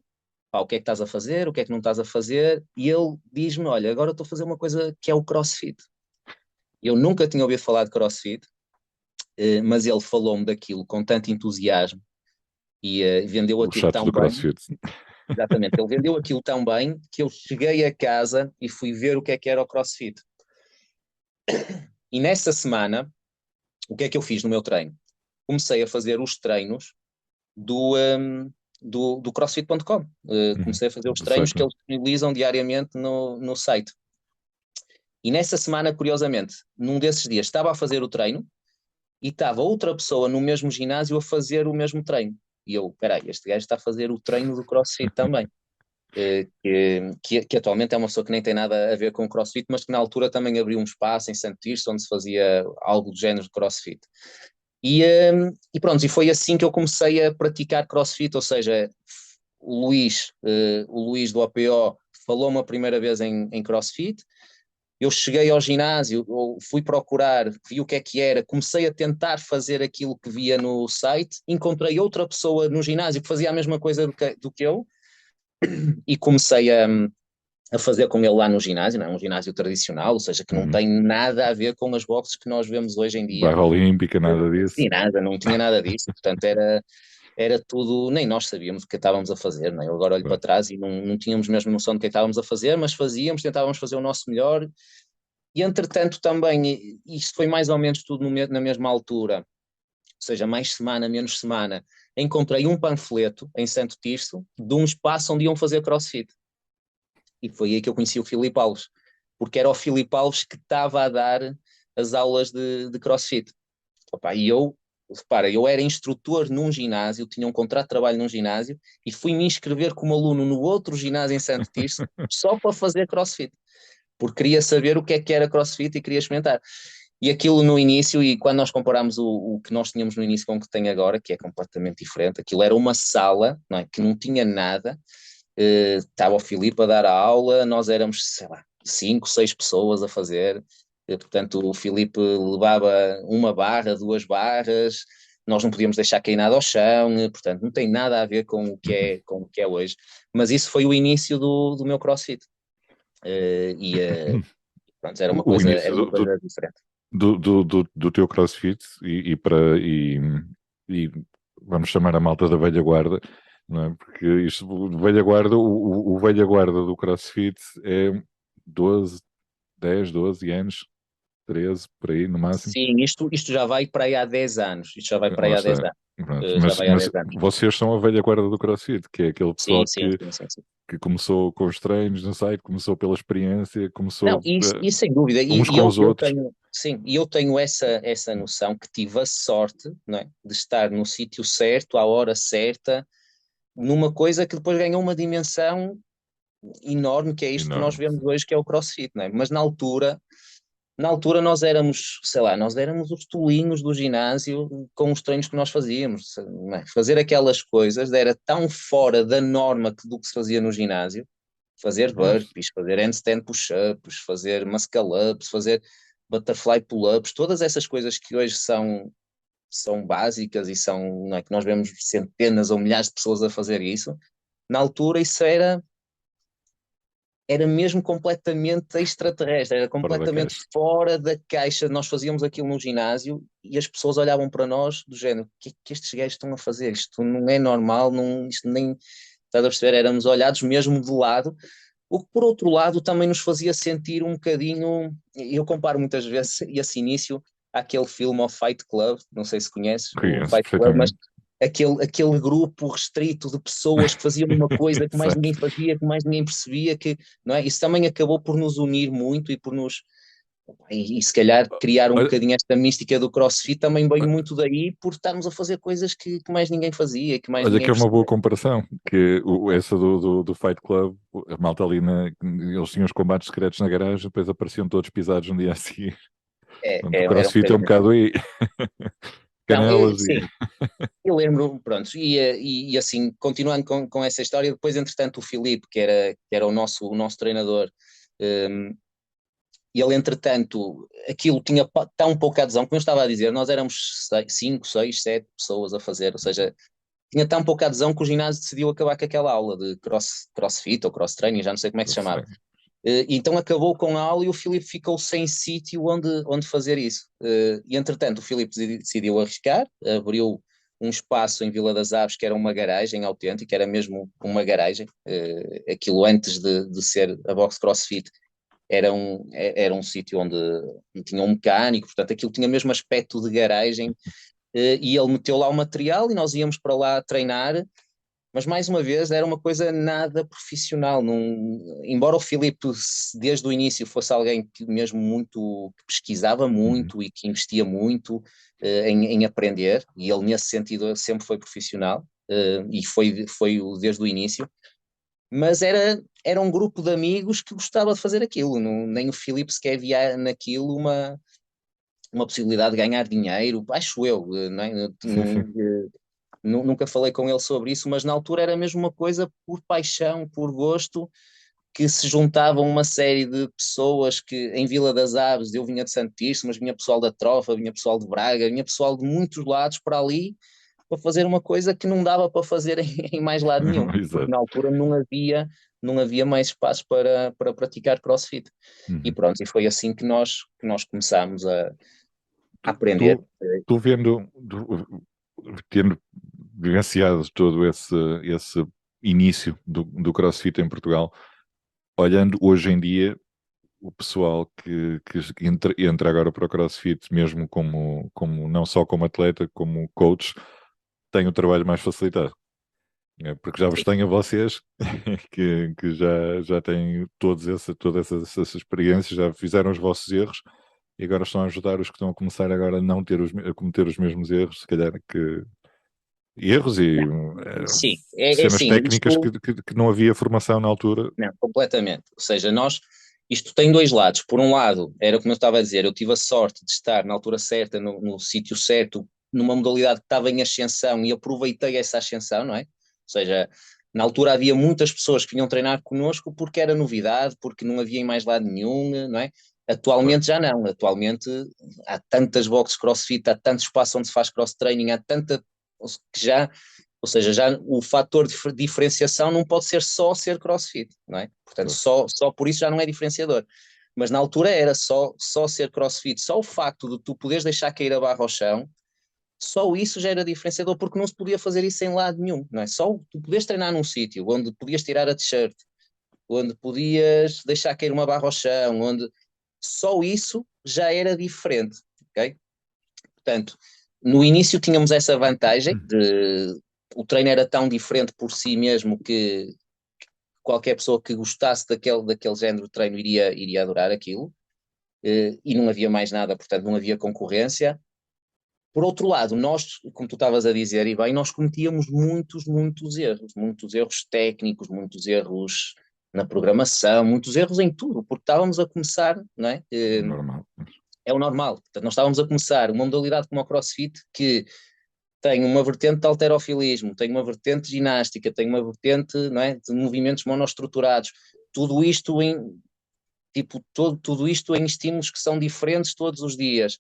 pá, o que é que estás a fazer, o que é que não estás a fazer, e ele diz-me, olha, agora estou a fazer uma coisa que é o CrossFit. Eu nunca tinha ouvido falar de CrossFit, mas ele falou-me daquilo com tanto entusiasmo e vendeu
O
aquilo
chato
tão
do
bem.
CrossFit.
Exatamente, ele vendeu aquilo tão bem que eu cheguei a casa e fui ver o que é que era o CrossFit. E nessa semana, o que é que eu fiz no meu treino? Comecei a fazer os treinos do CrossFit.com.
Uhum.
Comecei a fazer os
Do
treinos
site,
que
não?
eles disponibilizam diariamente no site. E nessa semana, curiosamente, num desses dias, estava a fazer o treino e estava outra pessoa no mesmo ginásio a fazer o mesmo treino. E eu, peraí, este gajo está a fazer o treino do CrossFit também. Que atualmente é uma pessoa que nem tem nada a ver com CrossFit, mas que na altura também abriu um espaço em Santo Tirso onde se fazia algo do género de CrossFit. E pronto, e foi assim que eu comecei a praticar CrossFit, ou seja, o Luís do APO falou-me a primeira vez em CrossFit, eu cheguei ao ginásio, fui procurar, vi o que é que era, comecei a tentar fazer aquilo que via no site, encontrei outra pessoa no ginásio que fazia a mesma coisa do que eu, e comecei a fazer com ele lá no ginásio, não é um ginásio tradicional, ou seja, que não
Uhum.
tem nada a ver com as boxes que nós vemos hoje em dia,
Barra olímpica, nada disso.
e nada, não tinha nada disso, portanto era tudo, nem nós sabíamos o que estávamos a fazer, não é? Eu agora olho para
Pois.
trás e não tínhamos mesmo noção do que estávamos a fazer, mas fazíamos, tentávamos fazer o nosso melhor, e entretanto também, isto foi mais ou menos tudo na mesma altura, ou seja, mais semana, menos semana, encontrei um panfleto em Santo Tirso de um espaço onde iam fazer CrossFit. E foi aí que eu conheci o Filipe Alves, porque era o Filipe Alves que estava a dar as aulas de CrossFit. Opa, e repara, eu era instrutor num ginásio, tinha um contrato de trabalho num ginásio e fui-me inscrever como aluno no outro ginásio em Santo Tirso só para fazer CrossFit, porque queria saber o que era CrossFit e queria experimentar. E aquilo no início, e quando nós comparamos o que nós tínhamos no início com o que tem agora, que é completamente diferente, aquilo era uma sala, não é, que não tinha nada, estava o Filipe a dar a aula, nós éramos, sei lá, 5, 6 pessoas a fazer, portanto o Filipe levava uma barra, 2 barras, nós não podíamos deixar cair nada ao chão, portanto não tem nada a ver com o que é hoje, mas isso foi o início do meu CrossFit, pronto, era uma
O
coisa,
início
era uma coisa diferente.
do teu CrossFit e vamos chamar a malta da velha guarda, não é? Porque isto, velha guarda, o velha guarda do CrossFit é 12, 10, 12 anos, 13, por aí no máximo.
Sim, isto já vai para aí há 10 anos, isto já vai para
Lá
aí há 10
está.
anos,
Pronto.
já
Mas,
vai há
mas
10 anos.
vocês são a velha guarda do CrossFit, que é aquele
Sim,
pessoal
sim,
que,
sim, sim, sim.
que começou com os treinos no site, começou pela experiência,
Não,
começou
isso sem dúvida,
uns
e
com
eu,
os
eu
outros.
tenho, sim, e eu tenho essa noção que tive a sorte, não é, de estar no sítio certo, à hora certa, numa coisa que depois ganhou uma dimensão enorme, que é isto que nós
Enorme.
vemos hoje, que é o CrossFit, não é? Mas na altura nós éramos, sei lá, nós éramos os tolinhos do ginásio com os treinos que nós fazíamos, não é? Fazer aquelas coisas era tão fora da norma do que se fazia no ginásio, fazer
Pois.
burpees, fazer handstand push-ups, fazer muscle-ups, fazer butterfly pull-ups, todas essas coisas que hoje são básicas e são, não é, que nós vemos centenas ou milhares de pessoas a fazer isso, na altura isso era mesmo completamente extraterrestre, era
Fora da
completamente
caixa.
fora da caixa. Nós fazíamos aquilo no ginásio e as pessoas olhavam para nós do género, o que é que estes gajos estão a fazer? Isto não é normal, não, isto nem, estás a perceber? Éramos olhados mesmo de lado, o que por outro lado também nos fazia sentir um bocadinho, eu comparo muitas vezes esse início àquele filme ao Fight Club, não sei se conheces o
Conheço
Fight Club, mas
perfeitamente.
aquele grupo restrito de pessoas que faziam uma coisa que mais
Exato.
ninguém fazia, que mais ninguém percebia, que, não é? Isso também acabou por nos unir muito e por nos e se calhar criar um
Olha,
bocadinho esta mística do CrossFit também veio muito daí por estarmos a fazer coisas que mais ninguém fazia, que mais
olha
ninguém
que é uma boa
percebia.
comparação, que essa do Fight Club, a malta ali, eles tinham os combates secretos na garagem, depois apareciam todos pisados no dia a seguir. Portanto, o
Era um
CrossFit é um
bocadinho assim.
bocado aí,
Não,
canelas e...
sim, eu lembro, pronto, e assim, continuando com essa história, depois, entretanto, o Filipe, que era o nosso treinador, um, ele, entretanto, aquilo tinha tão pouca adesão, como eu estava a dizer, nós éramos 5, 6, 7 pessoas a fazer, ou seja, tinha tão pouca adesão que o ginásio decidiu acabar com aquela aula de crossfit ou cross-training, já não sei como é que se chamava. Então acabou com a aula e o Filipe ficou sem sítio onde fazer isso. E entretanto o Filipe decidiu arriscar, abriu um espaço em Vila das Aves que era uma garagem autêntica, era mesmo uma garagem. Aquilo antes de ser a box CrossFit era um sítio onde tinha um mecânico, portanto aquilo tinha mesmo aspecto de garagem. E ele meteu lá o material e nós íamos para lá treinar, mas mais uma vez era uma coisa nada profissional. Embora o Filipe desde o início fosse alguém que mesmo muito que pesquisava
Uhum.
muito e que investia muito em aprender, e ele nesse sentido sempre foi profissional, e foi desde o início, mas era um grupo de amigos que gostava de fazer aquilo. Nem o Filipe sequer via naquilo uma possibilidade de ganhar dinheiro, acho eu, não é?
Sim, sim.
Nunca falei com ele sobre isso, mas na altura era mesmo uma coisa por paixão, por gosto, que se juntavam uma série de pessoas que em Vila das Aves, eu vinha de Santo Tirso, mas vinha pessoal da Trofa, vinha pessoal de Braga, vinha pessoal de muitos lados para ali para fazer uma coisa que não dava para fazer em mais lado nenhum, porque
Exato.
na altura não havia mais espaço para praticar CrossFit. E
Uhum.
pronto, e foi assim que nós começámos a
Tu,
aprender.
tu, tu vendo, tendo vivenciado todo esse início do CrossFit em Portugal, olhando hoje em dia o pessoal que entra agora para o CrossFit, mesmo como não só como atleta, como coach, tem o trabalho mais facilitado. Porque já vos tenho a vocês que já têm todas essas experiências, já fizeram os vossos erros e agora estão a ajudar os que estão a começar agora a não ter a cometer os mesmos erros, se calhar que erros e
Sim, é
cenas
assim,
técnicas
isto.
que não havia formação na altura.
Não, completamente. Ou seja, isto tem dois lados. Por um lado, era como eu estava a dizer, eu tive a sorte de estar na altura certa, no sítio certo, numa modalidade que estava em ascensão e aproveitei essa ascensão, não é? Ou seja, na altura havia muitas pessoas que vinham treinar connosco porque era novidade, porque não havia em mais lado nenhum, não é?
Claro.
Atualmente já não. Atualmente há tantas boxes CrossFit, há tanto espaço onde se faz cross-training, há tanta que já, ou seja, já o fator de diferenciação não pode ser só ser CrossFit, não é? Portanto,
Claro.
só por isso já não é diferenciador. Mas na altura era só ser CrossFit, só o facto de tu poderes deixar cair a barra ao chão, só isso já era diferenciador, porque não se podia fazer isso em lado nenhum, não é? Só tu podias treinar num sítio onde podias tirar a t-shirt, onde podias deixar cair uma barra ao chão, onde só isso já era diferente, ok? Portanto, no início tínhamos essa vantagem de o treino era tão diferente por si mesmo que qualquer pessoa que gostasse daquele género de treino iria adorar aquilo. e não havia mais nada, portanto não havia concorrência. Por outro lado, nós, como tu estavas a dizer, e bem, nós cometíamos muitos erros técnicos, muitos erros na programação, muitos erros em tudo, porque estávamos a começar, não é?
Normal.
É o normal. Portanto, nós estávamos a começar uma modalidade como o CrossFit, que tem uma vertente de halterofilismo, tem uma vertente de ginástica, tem uma vertente, não é, de movimentos monoestruturados, tudo isto em, tipo, tudo isto em estímulos que são diferentes todos os dias,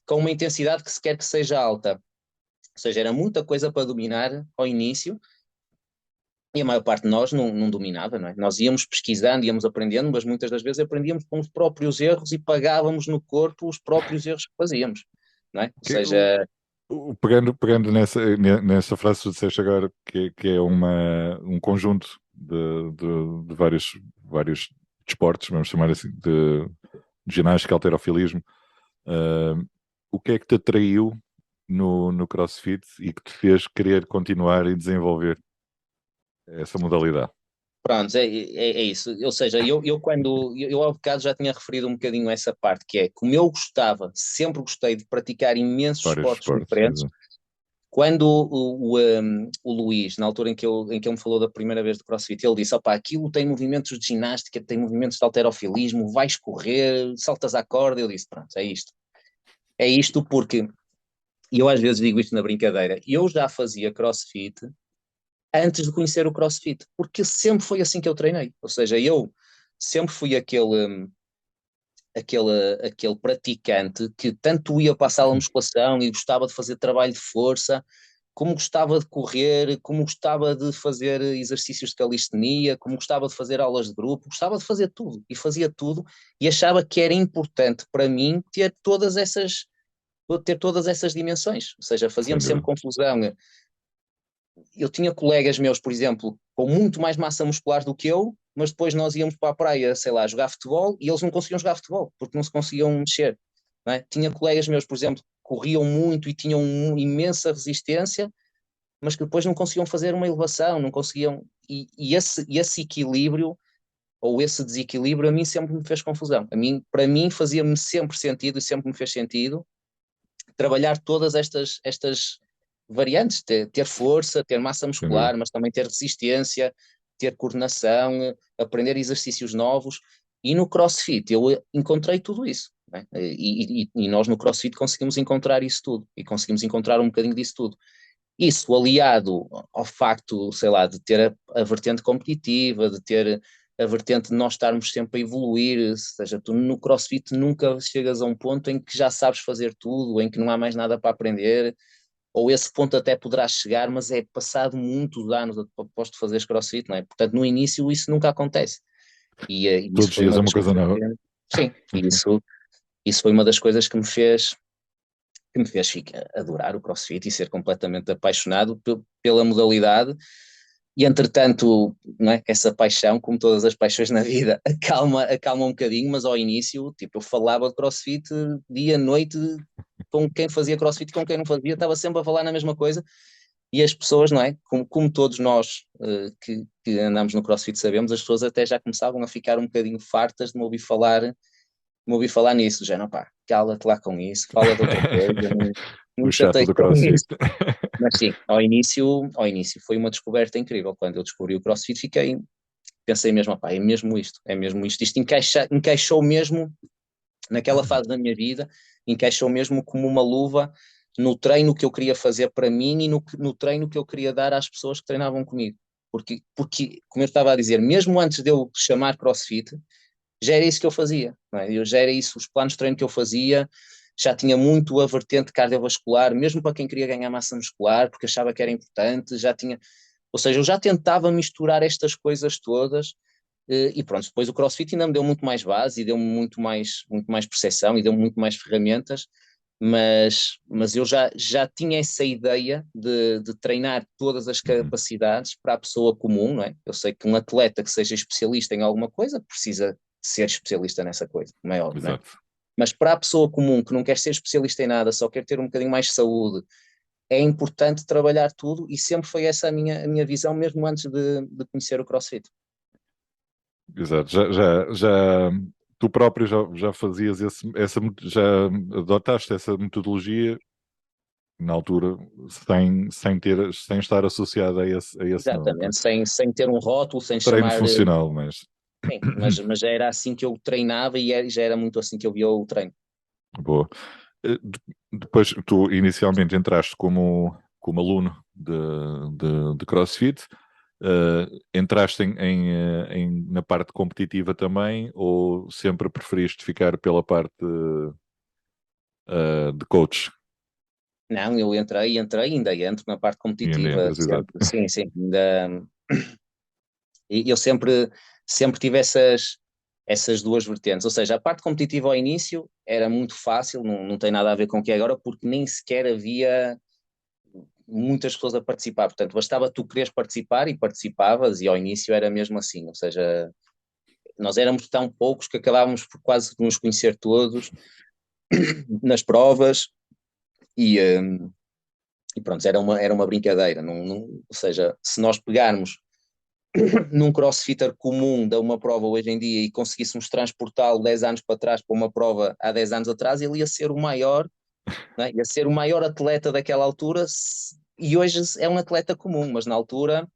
com uma intensidade que se quer que seja alta. Ou seja, era muita coisa para dominar ao início, e a maior parte de nós não dominava, não é? Nós íamos pesquisando, íamos aprendendo, mas muitas das vezes aprendíamos com os próprios erros e pagávamos no corpo os próprios erros que fazíamos, não é? Ou seja,
Pegando nessa frase que tu disseste agora, que é um conjunto de vários desportos, vamos chamar assim, de ginástica, halterofilismo, o que é que te atraiu no CrossFit e que te fez querer continuar e desenvolver essa modalidade?
pronto, é isso. Ou seja, eu há bocado já tinha referido um bocadinho essa parte, que é como eu gostava, sempre gostei de praticar imensos
Vários
esportes
esportes,
diferentes.
exato.
Quando o Luís, na altura em que ele me falou da primeira vez do CrossFit, ele disse: opá, aquilo tem movimentos de ginástica, tem movimentos de halterofilismo, vais correr, saltas à corda. Eu disse: pronto, é isto. É isto porque, e eu às vezes digo isto na brincadeira, eu já fazia CrossFit antes de conhecer o CrossFit, porque sempre foi assim que eu treinei. Ou seja, eu sempre fui aquele praticante que tanto ia para a sala de musculação e gostava de fazer trabalho de força, como gostava de correr, como gostava de fazer exercícios de calistenia, como gostava de fazer aulas de grupo, gostava de fazer tudo e fazia tudo e achava que era importante para mim ter todas essas dimensões. Ou seja,
Sem
fazia-me sempre
dúvida.
confusão. Eu tinha colegas meus, por exemplo, com muito mais massa muscular do que eu, mas depois nós íamos para a praia, sei lá, jogar futebol e eles não conseguiam jogar futebol porque não se conseguiam mexer. Não é? Tinha colegas meus, por exemplo, que corriam muito e tinham imensa resistência, mas que depois não conseguiam fazer uma elevação, não conseguiam. Esse equilíbrio ou esse desequilíbrio a mim sempre me fez confusão. Para mim fazia-me sempre sentido e sempre me fez sentido trabalhar todas estas variantes, ter força, ter massa
Sem dúvida.
muscular, mas também ter resistência, ter coordenação, aprender exercícios novos. E no CrossFit eu encontrei tudo isso. Né? E nós no CrossFit conseguimos encontrar isso tudo, e conseguimos encontrar um bocadinho disso tudo. Isso aliado ao facto, sei lá, de ter a vertente competitiva, de ter a vertente de nós estarmos sempre a evoluir, ou seja, tu no CrossFit nunca chegas a um ponto em que já sabes fazer tudo, em que não há mais nada para aprender, ou esse ponto até poderás chegar, mas é passado muitos anos após tu fazeres CrossFit, não é? Portanto, no início isso nunca acontece. E
Todos
isso
os
foi
dias
uma
é uma
das
coisa
coisas
nova.
que, sim, isso foi uma das coisas que me fez adorar o CrossFit e ser completamente apaixonado pela modalidade. E entretanto, não é? Essa paixão, como todas as paixões na vida, acalma um bocadinho, mas ao início, tipo, eu falava de CrossFit dia, noite, com quem fazia CrossFit e com quem não fazia, estava sempre a falar na mesma coisa, e as pessoas, não é? Como todos nós que andamos no CrossFit sabemos, as pessoas até já começavam a ficar um bocadinho fartas de me ouvir falar nisso, já não, pá, cala-te lá com isso, fala de outra coisa, não
O
me
chato
chateies
do
com
CrossFit.
isso. Mas sim, ao início foi uma descoberta incrível. Quando eu descobri o CrossFit, pensei mesmo, pá, é mesmo isto. Isto encaixou mesmo naquela fase da minha vida, encaixou mesmo como uma luva no treino que eu queria fazer para mim e no treino que eu queria dar às pessoas que treinavam comigo. Porque, como eu estava a dizer, mesmo antes de eu chamar CrossFit, já era isso que eu fazia, não é? Já era isso, os planos de treino que eu fazia, já tinha muito a vertente cardiovascular, mesmo para quem queria ganhar massa muscular, porque achava que era importante, ou seja, eu já tentava misturar estas coisas todas, e pronto, depois o CrossFit ainda me deu muito mais base e deu-me muito mais percepção e deu-me muito mais ferramentas, mas eu já tinha essa ideia de treinar todas as
Uhum.
capacidades para a pessoa comum, não é? Eu sei que um atleta que seja especialista em alguma coisa precisa ser especialista nessa coisa, não é óbvio, não é?
Exato.
Mas para a pessoa comum que não quer ser especialista em nada, só quer ter um bocadinho mais de saúde, é importante trabalhar tudo e sempre foi essa a minha visão, mesmo antes de conhecer o CrossFit.
Exato. Já tu próprio já fazias já adotaste essa metodologia na altura sem estar associado a esse nome, não é?
Exatamente, sem ter um rótulo, sem
Treino
chamar.
funcional, mas
Sim, mas já era assim que eu treinava e já era muito assim que eu via o treino.
boa. Depois tu inicialmente entraste como aluno de CrossFit. Entraste na parte competitiva também, ou sempre preferiste ficar pela parte de coach?
Não, eu entrei, ainda entro na parte
E ainda
competitiva,
entras, exato.
sempre, sim, sim, ainda, e eu sempre tive essas duas vertentes, ou seja, a parte competitiva ao início era muito fácil, não tem nada a ver com o que é agora, porque nem sequer havia muitas pessoas a participar, portanto, bastava tu quereres participar e participavas, e ao início era mesmo assim, ou seja, nós éramos tão poucos que acabávamos por quase nos conhecer todos nas provas, e, e pronto, era uma brincadeira, ou seja, se nós pegarmos num crossfitter comum de uma prova hoje em dia e conseguíssemos transportá-lo 10 anos para trás para uma prova há 10 anos atrás, ele ia ser o maior, né? Ia ser o maior atleta daquela altura, e hoje é um atleta comum, mas na altura,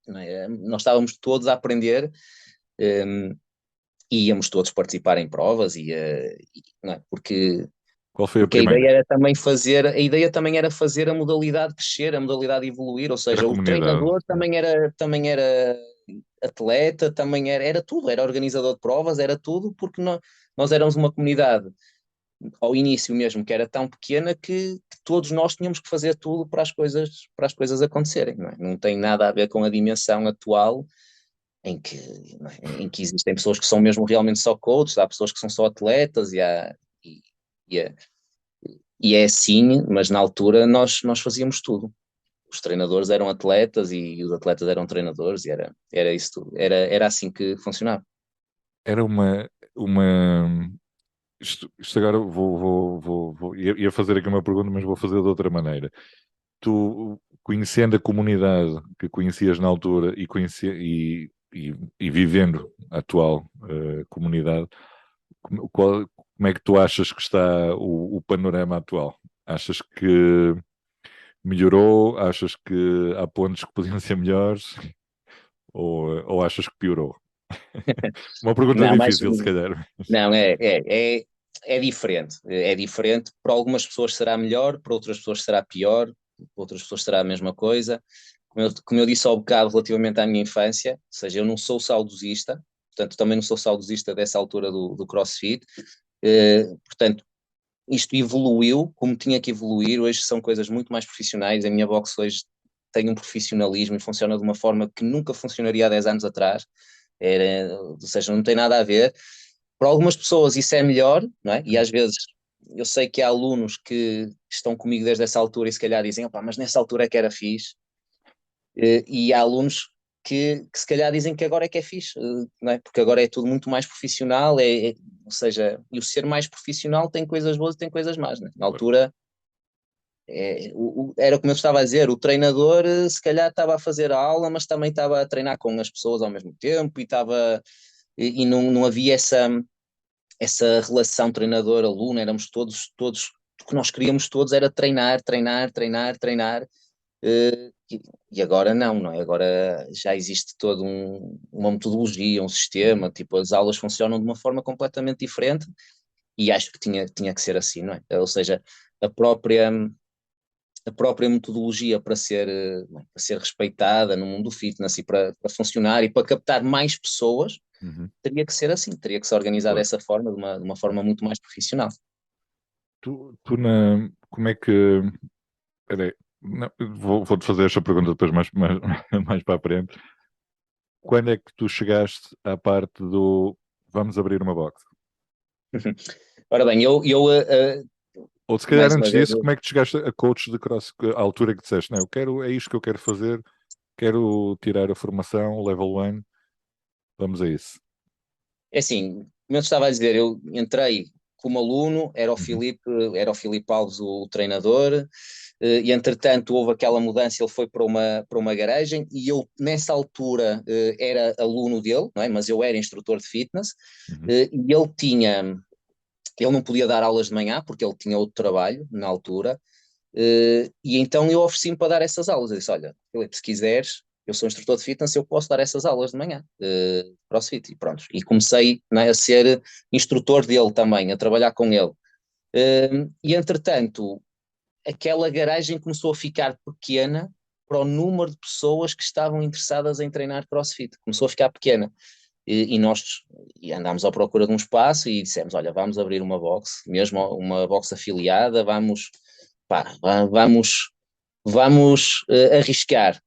né, nós estávamos todos a aprender, um, e íamos todos participar em provas, não é?
Qual foi a
Porque
primeira?
a ideia também era fazer a modalidade crescer, a modalidade evoluir, ou
Era
seja, o
comunidade.
treinador também era atleta, também era tudo, era organizador de provas, era tudo, porque nós éramos uma comunidade ao início mesmo que era tão pequena que todos nós tínhamos que fazer tudo para as coisas acontecerem, não é? Não tem nada a ver com a dimensão atual em que, não é? Em que existem pessoas que são mesmo realmente só coaches, há pessoas que são só atletas e, e, é, e é assim, mas na altura nós fazíamos tudo. Os treinadores eram atletas e os atletas eram treinadores e era isso tudo. Era assim que funcionava.
Era uma. Isto agora ia fazer aqui uma pergunta, mas vou fazer de outra maneira. Tu, conhecendo a comunidade que conhecias na altura e vivendo a atual comunidade, como é que tu achas que está o panorama atual? Achas que melhorou? Achas que há pontos que podiam ser melhores? Ou achas que piorou? Uma pergunta
Não, mas
difícil, se calhar.
não, é diferente. É diferente. Para algumas pessoas será melhor, para outras pessoas será pior, para outras pessoas será a mesma coisa. Como eu disse ao bocado relativamente à minha infância, ou seja, eu não sou saudosista, portanto, também não sou saudosista dessa altura do CrossFit. Portanto, isto evoluiu como tinha que evoluir. Hoje são coisas muito mais profissionais. A minha box hoje tem um profissionalismo e funciona de uma forma que nunca funcionaria há 10 anos atrás. Ou seja, não tem nada a ver. Para algumas pessoas isso é melhor, não é? E às vezes eu sei que há alunos que estão comigo desde essa altura e se calhar dizem, opá, mas nessa altura é que era fixe. E há alunos que se calhar dizem que agora é que é fixe, não é? Porque agora é tudo muito mais profissional, ou seja, e o ser mais profissional tem coisas boas e tem coisas más, né? Na altura era como eu estava a dizer, o treinador se calhar estava a fazer a aula, mas também estava a treinar com as pessoas ao mesmo tempo e não havia essa relação treinador-aluno, éramos todos, o que nós queríamos todos era treinar, treinar, treinar, treinar, e agora não é? Agora já existe toda uma metodologia, um sistema, tipo, as aulas funcionam de uma forma completamente diferente e acho que tinha que ser assim, não é? Ou seja, a própria, a própria metodologia para ser respeitada no mundo do fitness e para funcionar e para captar mais pessoas,
Uhum.
teria que ser assim, teria que se organizar
Claro.
dessa forma, de uma forma muito mais profissional.
Como é que. Peraí, não, vou-te fazer esta pergunta depois mais para a frente. Quando é que tu chegaste à parte do vamos abrir uma box?
Ora bem,
Ou se calhar
mais uma
antes
vez,
disso, como é que tu chegaste a coach de cross, à altura que disseste, não, é isto que eu quero fazer, quero tirar a formação, level 1, vamos a isso.
é assim, como eu estava a dizer, eu entrei como aluno, era o Filipe Alves o treinador, e entretanto houve aquela mudança, ele foi para uma garagem, e eu nessa altura era aluno dele, não é? Mas eu era instrutor de fitness, e ele não podia dar aulas de manhã, porque ele tinha outro trabalho na altura, e então eu ofereci-me para dar essas aulas. Eu disse: olha, Filipe, se quiseres, eu sou instrutor de fitness, eu posso dar essas aulas de manhã, CrossFit, e pronto. E comecei, né, a ser instrutor dele também, a trabalhar com ele. E entretanto, aquela garagem começou a ficar pequena para o número de pessoas que estavam interessadas em treinar CrossFit. Começou a ficar pequena. E nós andámos à procura de um espaço e dissemos: olha, vamos abrir uma box, mesmo uma box afiliada, vamos, pá, vamos arriscar.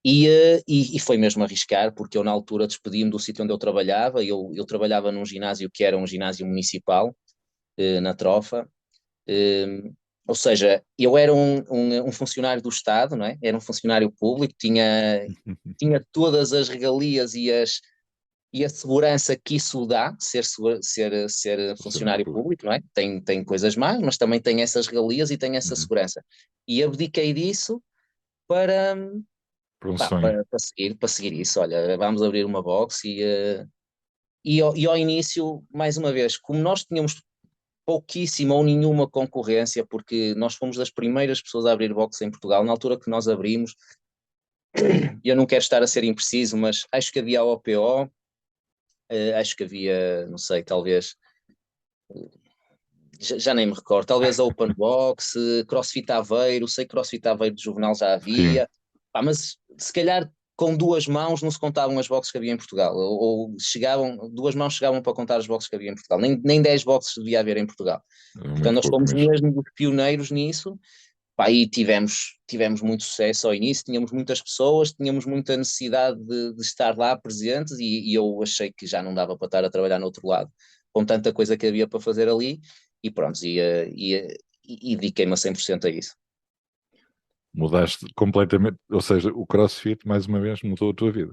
E foi mesmo arriscar, porque eu na altura despedi-me do sítio onde eu trabalhava. Eu trabalhava num ginásio que era um ginásio municipal, na Trofa. Ou seja, eu era um funcionário do Estado, não é? Era um funcionário público, tinha todas as regalias e a segurança que isso dá, ser
Funcionário
funcionário
público.
público, não é? Tem coisas más, mas também tem essas regalias e tem essa
Uhum.
segurança. E abdiquei disso para,
Por um sonho.
para seguir isso. Olha, vamos abrir uma box e ao início, mais uma vez, como nós tínhamos pouquíssima ou nenhuma concorrência, porque nós fomos das primeiras pessoas a abrir box em Portugal, na altura que nós abrimos, eu não quero estar a ser impreciso, mas acho que havia a OPO, acho que havia, não sei, talvez, já nem me recordo, talvez a Open Box, CrossFit Aveiro, sei que CrossFit Aveiro de Juvenal já
Sim.
havia, pá, mas se calhar com duas mãos não se contavam as boxes que havia em Portugal, ou duas mãos chegavam para contar as boxes que havia em Portugal, nem 10 boxes devia haver em Portugal.
É
Portanto,
muito
nós
pouco
fomos
mesmo.
mesmo os pioneiros nisso. Pá, e tivemos muito sucesso ao início, tínhamos muitas pessoas, tínhamos muita necessidade de estar lá presentes, e eu achei que já não dava para estar a trabalhar no outro lado, com tanta coisa que havia para fazer ali, e pronto, e dediquei-me a 100% a isso.
Mudaste completamente, ou seja, o CrossFit, mais uma vez, mudou a tua vida.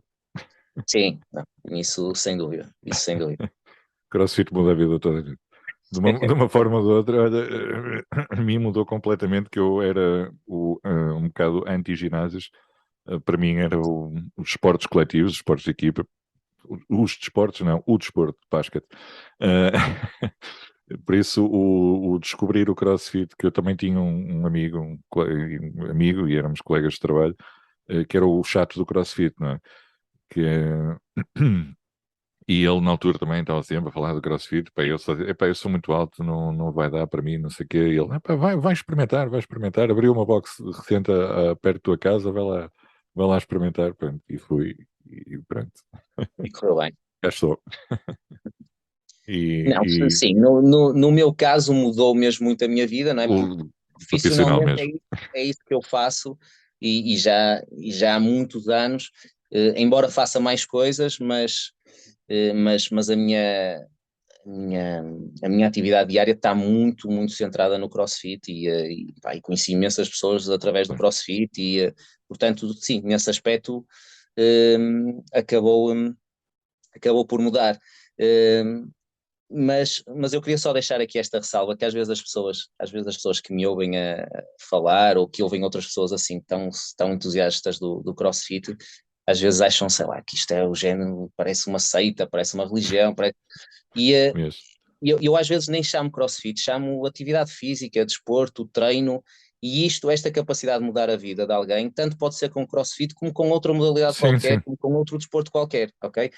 Sim, não, isso sem dúvida.
CrossFit muda a vida toda. De uma forma ou de outra, olha, a mim mudou completamente, que eu era um bocado anti-ginásios. Para mim era os esportes coletivos, os esportes de equipa, os desportos, não, o desporto de basquete. Por isso, o descobrir o CrossFit, que eu também tinha um amigo, amigo, e éramos colegas de trabalho, que era o chato do CrossFit, não é? Que é... E ele na altura também estava sempre a falar do CrossFit. Pá, eu só dizia: "Epá, eu sou muito alto, não vai dar para mim, não sei o quê." E ele: "Epá, vai experimentar, vai experimentar. Abriu uma box recente perto da tua casa, vai lá experimentar." Pronto, e fui, e pronto,
E correu bem.
cá estou.
Não,
E
sim, no meu caso mudou mesmo muito a minha vida, não é? Porque
profissional
profissionalmente
mesmo.
é isso que eu faço, e já há muitos anos, embora faça mais coisas, mas minha, a minha atividade diária está muito, muito centrada no CrossFit, pá, e conheci imensas pessoas através do CrossFit, portanto, sim, nesse aspecto, acabou por mudar. Hum, mas eu queria só deixar aqui esta ressalva, que às vezes as pessoas que me ouvem a falar, ou que ouvem outras pessoas assim tão entusiastas do CrossFit, às vezes acham, sei lá, que isto é o género, parece uma seita, parece uma religião, e
Mesmo.
eu às vezes nem chamo CrossFit, chamo atividade física, desporto, treino, e esta capacidade de mudar a vida de alguém, tanto pode ser com CrossFit como com outra modalidade
Sim,
qualquer,
sim.
como com outro desporto qualquer, ok?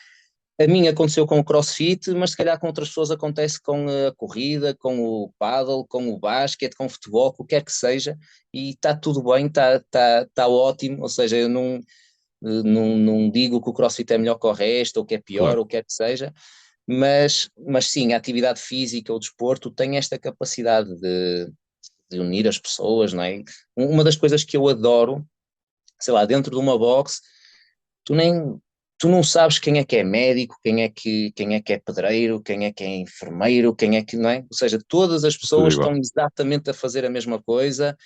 A minha aconteceu com o CrossFit, mas se calhar com outras pessoas acontece com a corrida, com o paddle, com o basquete, com o futebol, o que quer que seja, e está tudo bem, está ótimo. Ou seja, eu não digo que o CrossFit é melhor que o resto, ou que é pior,
Claro.
ou o que quer que seja, mas sim, a atividade física, o desporto, tem esta capacidade de unir as pessoas, não é? Uma das coisas que eu adoro, sei lá, dentro de uma box, tu nem tu não sabes quem é médico, quem é pedreiro, quem é enfermeiro, quem é que, não é? Ou seja, todas as
É tudo
pessoas estão
igual.
exatamente a fazer a mesma coisa.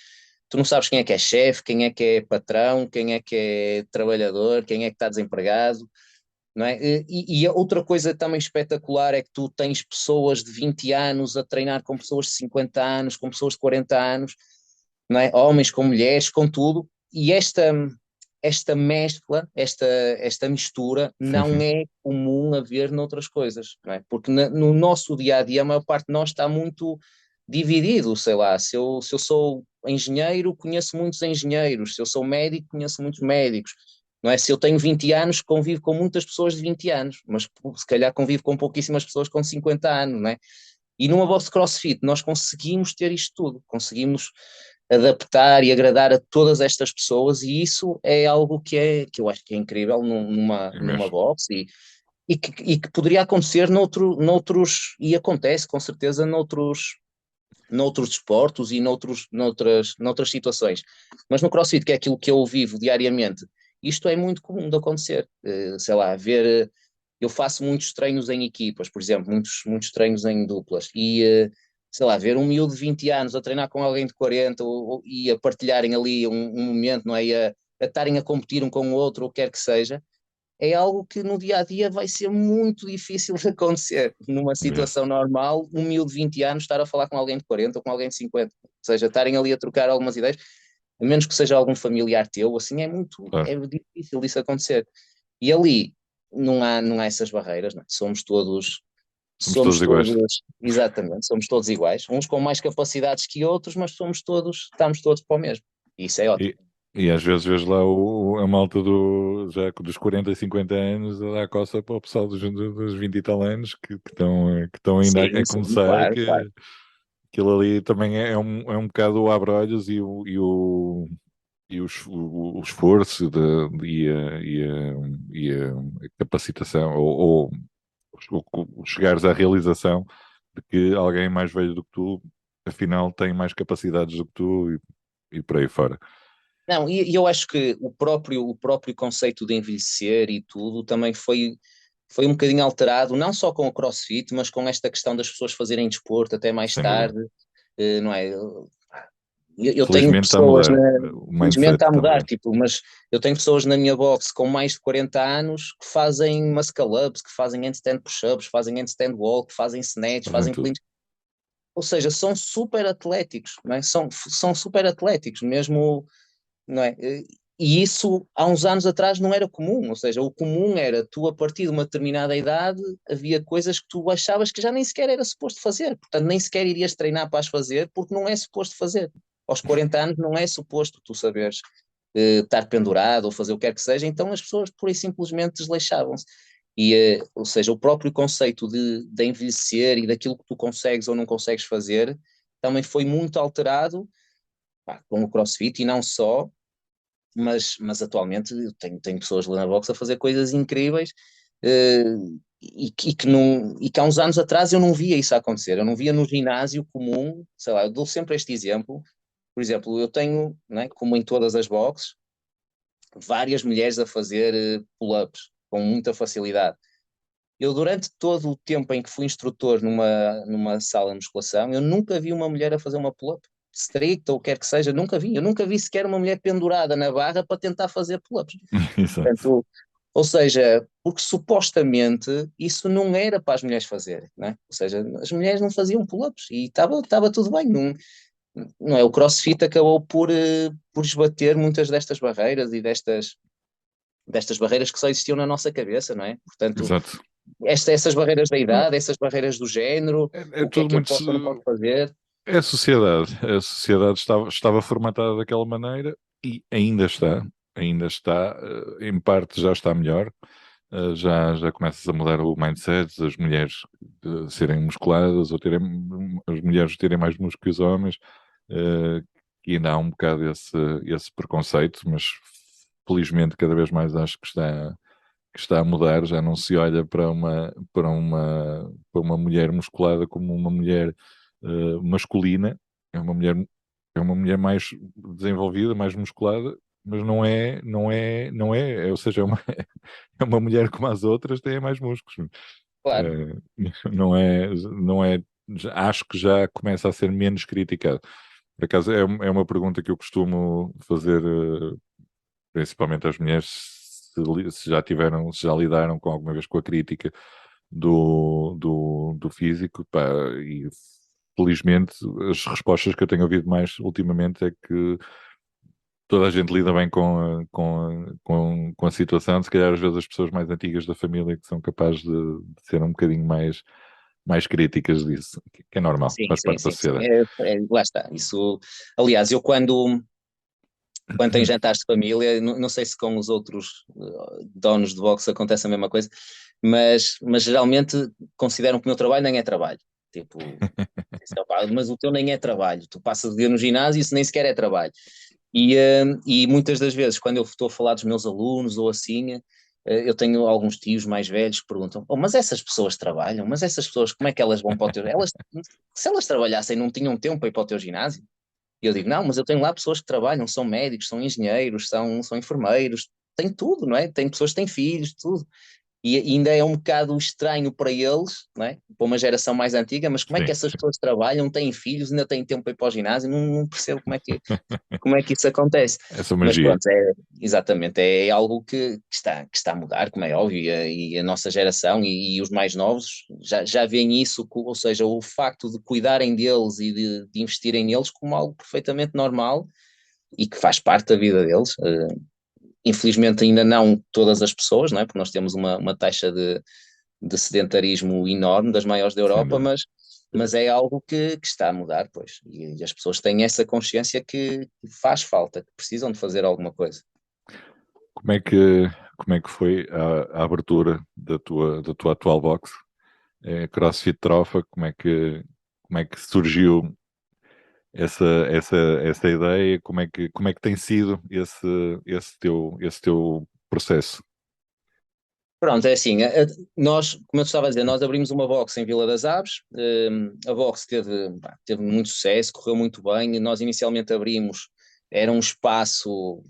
Tu não sabes quem é chefe, quem é patrão, quem é trabalhador, quem é que está desempregado. não é? E a outra coisa também espetacular é que tu tens pessoas de 20 anos a treinar com pessoas de 50 anos, com pessoas de 40 anos, não é? Homens com mulheres, com tudo, e esta mescla, esta mistura
Sim,
não
sim.
é comum a ver noutras coisas, não é? Porque no nosso dia a dia a maior parte de nós está muito dividido, sei lá, se eu sou engenheiro, conheço muitos engenheiros, se eu sou médico, conheço muitos médicos, não é? Se eu tenho 20 anos, convivo com muitas pessoas de 20 anos, mas se calhar convivo com pouquíssimas pessoas com 50 anos, não é? E numa box CrossFit nós conseguimos ter isto tudo, conseguimos adaptar e agradar a todas estas pessoas, e isso é algo que eu acho que é incrível
É
numa
mesmo.
box, e que poderia acontecer noutros, e acontece com certeza noutros desportos e noutras situações. Mas no CrossFit, que é aquilo que eu vivo diariamente, isto é muito comum de acontecer. Sei lá, eu faço muitos treinos em equipas, por exemplo, muitos treinos em duplas, e sei lá, ver um miúdo de 20 anos a treinar com alguém de 40 e a partilharem ali um momento, não é? E a estarem a competir um com o outro, ou quer que seja, é algo que no dia a dia vai ser muito difícil de acontecer. Numa
Mesmo.
situação normal, um miúdo de 20 anos estar a falar com alguém de 40 ou com alguém de 50, ou seja, estarem ali a trocar algumas ideias, a menos que seja algum familiar teu, assim
Claro.
é difícil disso acontecer. E ali não há essas barreiras, não é?
Somos todos
Somos
iguais.
todos, exatamente, somos todos iguais, uns com mais capacidades que outros, mas estamos todos para o mesmo. E isso é ótimo.
E, e às vezes vês lá a malta já dos 40 e 50 anos a dar coça para o pessoal dos 20 e tal anos que estão ainda
Sim,
a
sim,
começar,
claro, claro.
que aquilo ali também é um bocado o abre-olhos e o esforço e a capacitação, ou o chegares à realização de que alguém mais velho do que tu, afinal, tem mais capacidades do que tu e por aí fora.
Não, e eu acho que o próprio conceito de envelhecer e tudo também foi um bocadinho alterado, não só com o CrossFit, mas com esta questão das pessoas fazerem desporto até mais
Sem dúvida.
tarde, não é? Eu tenho
Felizmente está a
pessoas,
mudar o
felizmente
mindset
está a mudar,
também.
tipo, mas eu tenho pessoas na minha box com mais de 40 anos que fazem muscle-ups, que fazem handstand push-ups, fazem handstand walk, fazem snatch,
Fazem
fazem
tudo.
clean, ou seja, são super atléticos, não é? São super atléticos, mesmo, não é? E isso há uns anos atrás não era comum, ou seja, o comum era tu a partir de uma determinada idade havia coisas que tu achavas que já nem sequer era suposto fazer, portanto nem sequer irias treinar para as fazer porque não é suposto fazer. Aos 40 anos não é suposto tu saberes estar pendurado ou fazer o que quer que seja, então as pessoas pura e simplesmente desleixavam-se. Ou seja, o próprio conceito de envelhecer e daquilo que tu consegues ou não consegues fazer também foi muito alterado, pá, com o CrossFit, e não só, mas atualmente eu tenho pessoas lá na box a fazer coisas incríveis, eh, e que há uns anos atrás eu não via isso acontecer, eu não via no ginásio comum, sei lá, eu dou sempre este exemplo, por exemplo, eu tenho, não é, como em todas as boxes, várias mulheres a fazer pull-ups com muita facilidade. Eu, durante todo o tempo em que fui instrutor numa sala de musculação, eu nunca vi uma mulher a fazer uma pull-up stricta ou quer que seja, nunca vi. Eu nunca vi sequer uma mulher pendurada na barra para tentar fazer pull-ups.
Exato.
Portanto, ou seja, porque supostamente isso não era para as mulheres fazerem, não é? Ou seja, as mulheres não faziam pull-ups e estava tudo bem. Não, não é? O CrossFit acabou por esbater muitas destas barreiras e destas barreiras que só existiam na nossa cabeça, não é? Portanto,
Exato.
essas barreiras da
Não,
idade, essas barreiras do género,
é
o que é
tudo
que eu
muito.
posso ou não posso fazer.
É a sociedade. A sociedade estava formatada daquela maneira e ainda está. Ainda está. Em parte já está melhor. Já começas a mudar o mindset, as mulheres serem musculadas ou as mulheres terem mais músculos que os homens, que ainda há um bocado esse preconceito, mas felizmente cada vez mais acho que está a mudar, já não se olha para uma mulher musculada como uma mulher masculina, é uma mulher mais desenvolvida, mais musculada, mas não é, ou seja, é uma mulher como as outras, tem mais músculos.
Claro.
Não é, acho que já começa a ser menos criticado. Por acaso, é uma pergunta que eu costumo fazer, principalmente às mulheres, se já tiveram, se já lidaram com alguma vez com a crítica do físico, pá, e felizmente as respostas que eu tenho ouvido mais ultimamente é que toda a gente lida bem com a situação. Se calhar às vezes as pessoas mais antigas da família que são capazes de ser um bocadinho mais críticas disso, que é normal,
Sim,
faz
sim,
parte da
sim, sim.
sociedade.
Lá está. Isso, aliás, eu quando tenho jantares de família, não sei se com os outros donos de boxe acontece a mesma coisa, mas geralmente consideram que o meu trabalho nem é trabalho. Tipo, "Opá, mas o teu nem é trabalho, tu passas o dia no ginásio e isso nem sequer é trabalho." E muitas das vezes, quando eu estou a falar dos meus alunos ou assim, eu tenho alguns tios mais velhos que perguntam: "Oh, mas essas pessoas trabalham? Mas essas pessoas, como é que elas vão para o teu... Elas, se elas trabalhassem, não tinham tempo para ir para o teu ginásio?" E eu digo: "Não, mas eu tenho lá pessoas que trabalham, são médicos, são engenheiros, são enfermeiros, tem tudo, não é? Tem pessoas que têm filhos, tudo." E ainda é um bocado estranho para eles, não é? Para uma geração mais antiga, mas como é que
Sim,
essas pessoas trabalham, têm filhos, ainda têm tempo para ir para o ginásio? Não percebo como é que isso acontece.
essa
Mas
magia.
pronto, exatamente, é algo que está a mudar, como é óbvio, e a nossa geração e os mais novos já veem isso, ou seja, o facto de cuidarem deles e de investirem neles como algo perfeitamente normal e que faz parte da vida deles. Infelizmente ainda não todas as pessoas, não é? Porque nós temos uma taxa de sedentarismo enorme, das maiores da
Sem
Europa,
dúvida.
mas é algo que está a mudar, pois. E as pessoas têm essa consciência que faz falta, que precisam de fazer alguma coisa.
Como é que, como é que foi a abertura da tua atual box? CrossFit Trofa, como é que surgiu essa ideia? Como é que tem sido esse teu processo?
Pronto, é assim, nós, como eu estava a dizer, nós abrimos uma box em Vila das Aves, a box teve muito sucesso, correu muito bem, e nós inicialmente abrimos, era um espaço,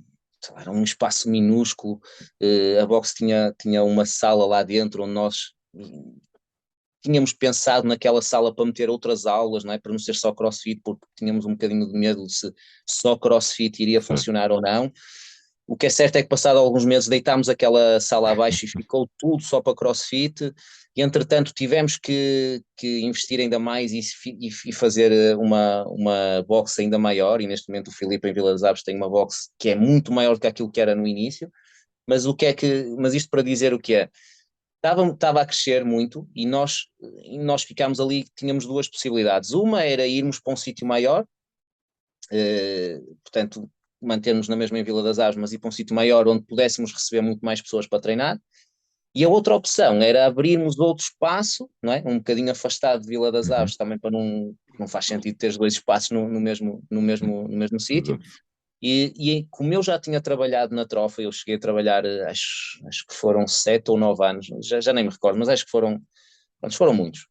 sei lá, era um espaço minúsculo, a box tinha uma sala lá dentro onde nós tínhamos pensado naquela sala para meter outras aulas, não é? Para não ser só CrossFit, porque tínhamos um bocadinho de medo de se só CrossFit iria
Certo.
funcionar ou não. O que é certo é que, passado alguns meses, deitámos aquela sala abaixo e ficou tudo só para CrossFit. E, entretanto, tivemos que investir ainda mais e fazer uma box ainda maior. E neste momento, o Filipe em Vila das Aves tem uma box que é muito maior do que aquilo que era no início. Mas isto para dizer o que é? Estava a crescer muito e nós ficámos ali, tínhamos duas possibilidades. Uma era irmos para um sítio maior, portanto, mantermos na mesma em Vila das Aves, mas ir para um sítio maior onde pudéssemos receber muito mais pessoas para treinar. E a outra opção era abrirmos outro espaço, não é? Um bocadinho afastado de Vila das
Uhum.
Aves, também para não faz sentido ter dois espaços no mesmo sítio.
Exato.
E como eu já tinha trabalhado na Trofa, eu cheguei a trabalhar, acho que foram 7 ou 9 anos, já nem me recordo, mas acho que foram muitos.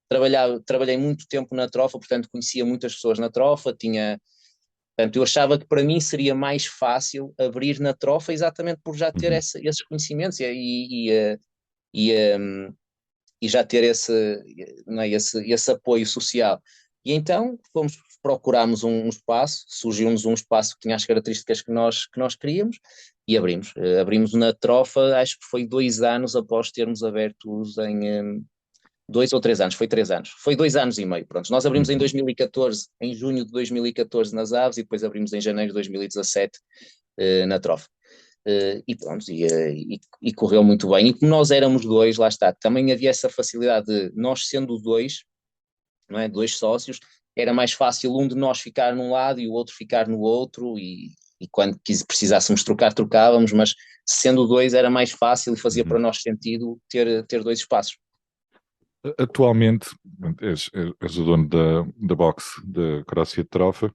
Trabalhei muito tempo na Trofa, portanto conhecia muitas pessoas na Trofa, portanto eu achava que para mim seria mais fácil abrir na Trofa exatamente por já ter
Uhum.
esses conhecimentos e, e já ter não é, esse apoio social. E então procurámos um espaço, surgiu-nos um espaço que tinha as características que nós queríamos e abrimos. Abrimos na Trofa, acho que foi 2 anos após termos abertos 2 ou 3 anos, foi 3 anos, foi 2 anos e meio, pronto. Nós abrimos em
Uhum.
2014, em junho de 2014 nas Aves e depois abrimos em janeiro de 2017 na Trofa. E pronto, e correu muito bem. E como nós éramos dois, lá está, também havia essa facilidade de nós sendo dois, não é? Dois sócios, era mais fácil um de nós ficar num lado e o outro ficar no outro, e quando precisássemos trocar, trocávamos, mas sendo dois era mais fácil e fazia para
Uhum.
nós sentido ter dois espaços.
Atualmente, és o dono da box de CrossFit Trofa.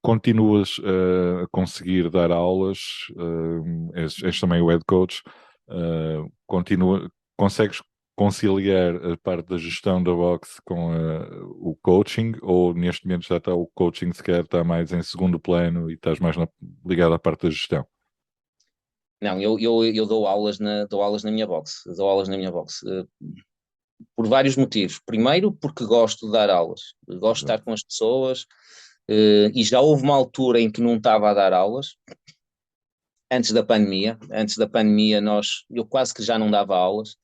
Continuas a conseguir dar aulas, és também o head coach, consegues conciliar a parte da gestão da box com o coaching, ou neste momento já está o coaching, se calhar está mais em segundo plano e estás mais ligado à parte da gestão?
Não, eu dou aulas na minha box, dou aulas na minha box, por vários motivos. Primeiro, porque gosto de dar aulas, gosto de estar
Exato.
com as pessoas, e já houve uma altura em que não estava a dar aulas, Antes da pandemia eu quase que já não dava aulas,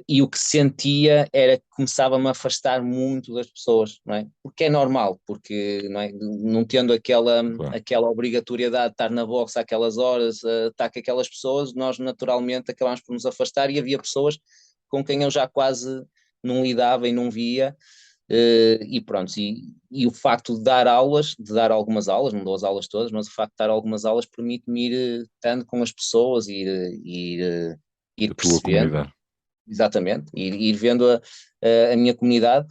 e o que sentia era que começava-me a afastar muito das pessoas, não é? Porque é normal, porque não é? Não tendo
Claro.
aquela obrigatoriedade de estar na boxe àquelas horas, estar com aquelas pessoas, nós naturalmente acabámos por nos afastar e havia pessoas com quem eu já quase não lidava e não via, e pronto, e o facto de dar aulas, de dar algumas aulas, não dou as aulas todas, mas o facto de dar algumas aulas permite-me ir estando com as pessoas e ir
A tua
percebendo,
comunidade.
exatamente, ir vendo a minha comunidade.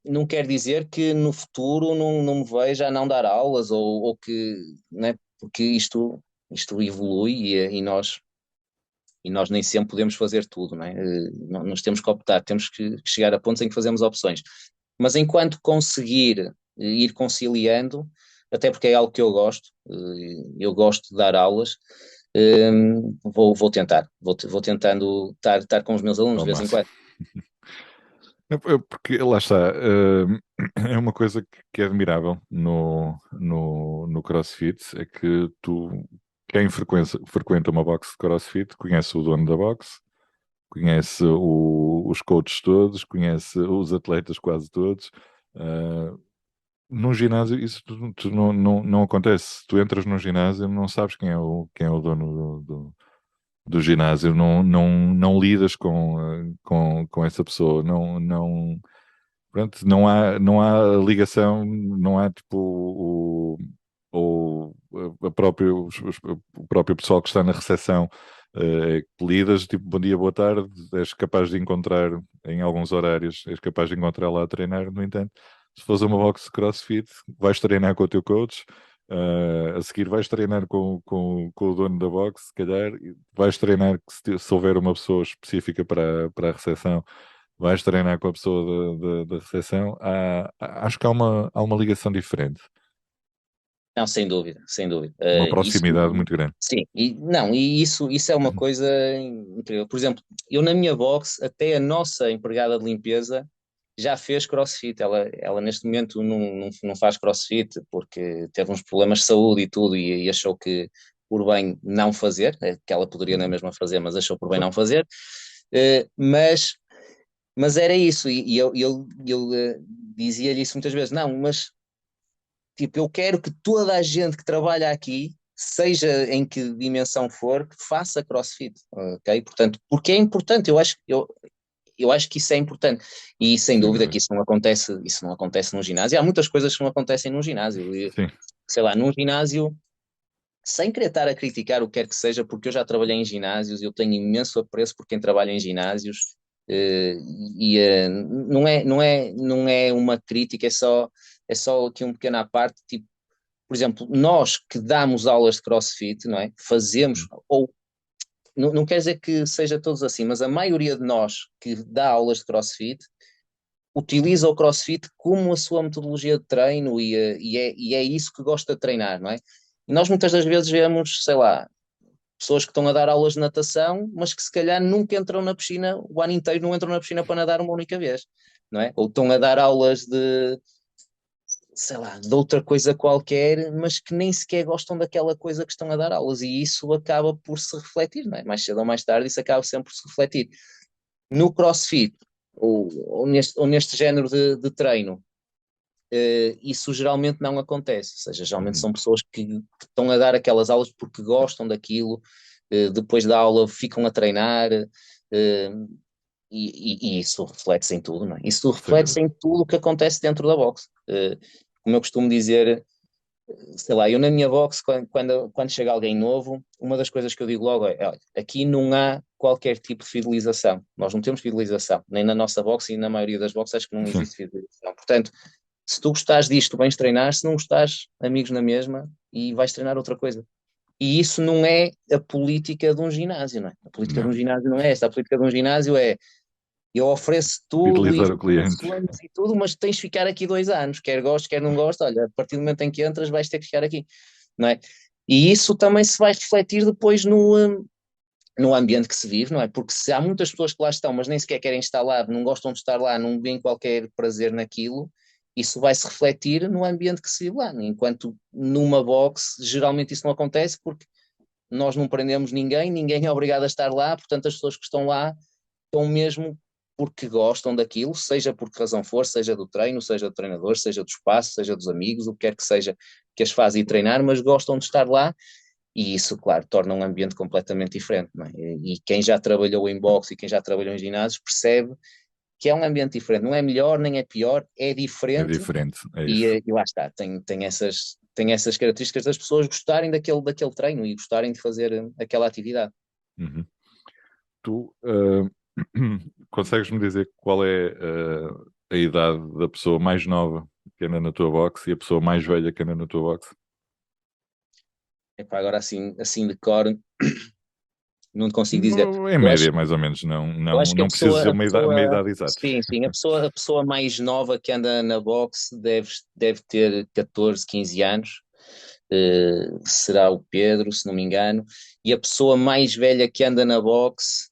Não quer dizer que no futuro não me veja a não dar aulas ou que, né, porque isto evolui e nós nem sempre podemos fazer tudo, não é? Nós temos que optar, temos que chegar a pontos em que fazemos opções. Mas enquanto conseguir ir conciliando, até porque é algo que eu gosto de dar aulas, vou tentar, vou tentando estar com os meus alunos
Ao
de vez em
máximo.
quando.
Porque lá está, é uma coisa que é admirável no CrossFit, é que quem frequenta uma box de CrossFit conhece o dono da box, conhece os coaches todos, conhece os atletas quase todos. Uh, Num ginásio isso não acontece. Tu entras num ginásio e não sabes quem é o dono do ginásio, não lidas com essa pessoa, pronto, não há ligação, não há tipo a o próprio pessoal que está na recepção, que lidas, tipo, bom dia, boa tarde, és capaz de encontrar em alguns horários, és capaz de encontrar lá a treinar. No entanto, se fores a uma box de CrossFit, vais treinar com o teu coach, a seguir vais treinar com o dono da box, se calhar, e vais treinar que se houver uma pessoa específica para a recepção, vais treinar com a pessoa da recepção. Acho que há uma ligação diferente,
Não, sem dúvida, sem dúvida.
uma
Isso,
proximidade muito grande.
sim, e isso é uma coisa incrível. Por exemplo, eu na minha box, até a nossa empregada de limpeza já fez CrossFit. Ela neste momento não faz CrossFit porque teve uns problemas de saúde e tudo, e achou que por bem não fazer, que ela poderia na mesma fazer, mas achou por bem
Claro.
não fazer. Mas era isso, e eu dizia-lhe isso muitas vezes: não, mas tipo, eu quero que toda a gente que trabalha aqui, seja em que dimensão for, que faça CrossFit, ok? Portanto, porque é importante, eu acho que isso é importante, e sem
Sem
dúvida que
dúvida.
isso não acontece num ginásio. Há muitas coisas que não acontecem num ginásio, e,
Sim,
sei lá, num ginásio, sem querer estar a criticar o que quer que seja, porque eu já trabalhei em ginásios, eu tenho imenso apreço por quem trabalha em ginásios, não é uma crítica, é só aqui um pequeno à parte, tipo, por exemplo, nós que damos aulas de CrossFit, não é? Fazemos,
uhum,
ou não quer dizer que seja todos assim, mas a maioria de nós que dá aulas de CrossFit utiliza o CrossFit como a sua metodologia de treino e é isso que gosta de treinar, não é? E nós muitas das vezes vemos, sei lá, pessoas que estão a dar aulas de natação, mas que se calhar nunca entram na piscina, o ano inteiro não entram na piscina para nadar uma única vez, não é? Ou estão a dar aulas de, sei lá, de outra coisa qualquer, mas que nem sequer gostam daquela coisa que estão a dar aulas, e isso acaba por se refletir, não é? Mais cedo ou mais tarde, isso acaba sempre por se refletir. No CrossFit, ou neste género de treino, isso geralmente não acontece, ou seja, geralmente
uhum.
são pessoas que estão a dar aquelas aulas porque gostam daquilo, depois da aula ficam a treinar, e isso reflete-se em tudo, não é? Isso
Sem
reflete-se
dúvida.
em tudo o que acontece dentro da boxe. Como eu costumo dizer, sei lá, eu na minha box, quando chega alguém novo, uma das coisas que eu digo logo é: olha, aqui não há qualquer tipo de fidelização. Nós não temos fidelização, nem na nossa box e na maioria das boxes acho que não
Sim,
existe fidelização. Portanto, se tu gostares disto, vens treinar; se não gostares, amigos na mesma, e vais treinar outra coisa. E isso não é a política de um ginásio, não é? A política de
não.
um ginásio não é esta. A política de um ginásio é: eu ofereço tudo e
Fidelizar o
estou com
cliente.
sonhos e tudo, mas tens de ficar aqui 2 anos, quer gostes, quer não gostes, olha, a partir do momento em que entras vais ter que ficar aqui, não é? E isso também se vai refletir depois no ambiente que se vive, não é? Porque se há muitas pessoas que lá estão, mas nem sequer querem estar lá, não gostam de estar lá, não veem qualquer prazer naquilo, isso vai se refletir no ambiente que se vive lá. Enquanto numa box, geralmente isso não acontece, porque nós não prendemos ninguém, ninguém é obrigado a estar lá, portanto as pessoas que estão lá estão mesmo porque gostam daquilo, seja por que razão for, seja do treino, seja do treinador, seja do espaço, seja dos amigos, o que quer que seja que as faz ir treinar, mas gostam de estar lá. E isso, claro, torna um ambiente completamente diferente, não é? E quem já trabalhou em boxe e quem já trabalhou em ginásios percebe que é um ambiente diferente. Não é melhor nem é pior, é
É
diferente
diferente, é isso.
e lá está. Tem essas características das pessoas gostarem daquele treino e gostarem de fazer aquela atividade.
Uhum. Tu consegues-me dizer qual é a idade da pessoa mais nova que anda na tua box e a pessoa mais velha que anda na tua box?
Epá, agora assim de cor, não te consigo dizer.
Em
Eu acho,
média, mais ou menos. Não,
eu
não,
acho que
não preciso dizer
a
uma
pessoa,
idade exata.
sim, sim, a pessoa mais nova que anda na boxe deve ter 14, 15 anos. Será o Pedro, se não me engano, e a pessoa mais velha que anda na boxe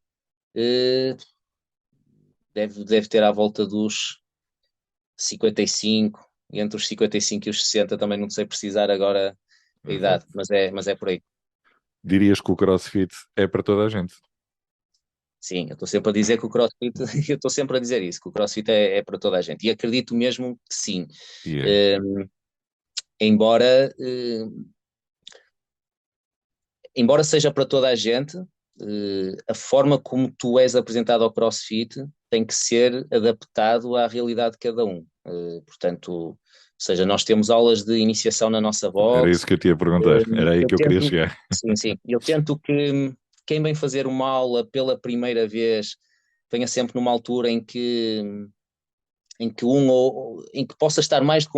deve ter à volta dos 55, entre os 55 e os 60, também não sei precisar agora a idade,
Exato.
mas é por aí.
Dirias que o CrossFit é para toda a gente.
Sim, eu estou sempre a dizer que o CrossFit, eu estou sempre a dizer isso, que o CrossFit é para toda a gente, e acredito mesmo que sim.
E é.
Eh, embora, embora seja para toda a gente, a forma como tu és apresentado ao CrossFit tem que ser adaptado à realidade de cada um. Portanto, ou seja, nós temos aulas de iniciação na nossa
Era
box.
isso que eu te ia perguntar. Era aí
Eu
que eu queria
tento,
chegar.
sim, sim, eu tento que quem vem fazer uma aula pela primeira vez venha sempre numa altura em que possa estar mais do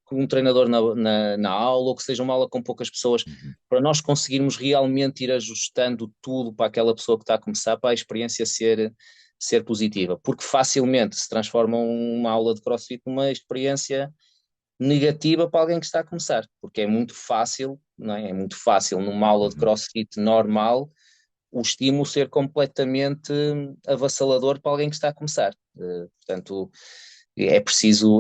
que um treinador na aula, ou que seja uma aula com poucas pessoas,
Uhum.
para nós conseguirmos realmente ir ajustando tudo para aquela pessoa que está a começar, para a experiência ser positiva, porque facilmente se transforma uma aula de CrossFit numa experiência negativa para alguém que está a começar, porque é muito fácil, não é? É muito fácil numa aula de
Uhum.
CrossFit normal o estímulo ser completamente avassalador para alguém que está a começar. Portanto, é preciso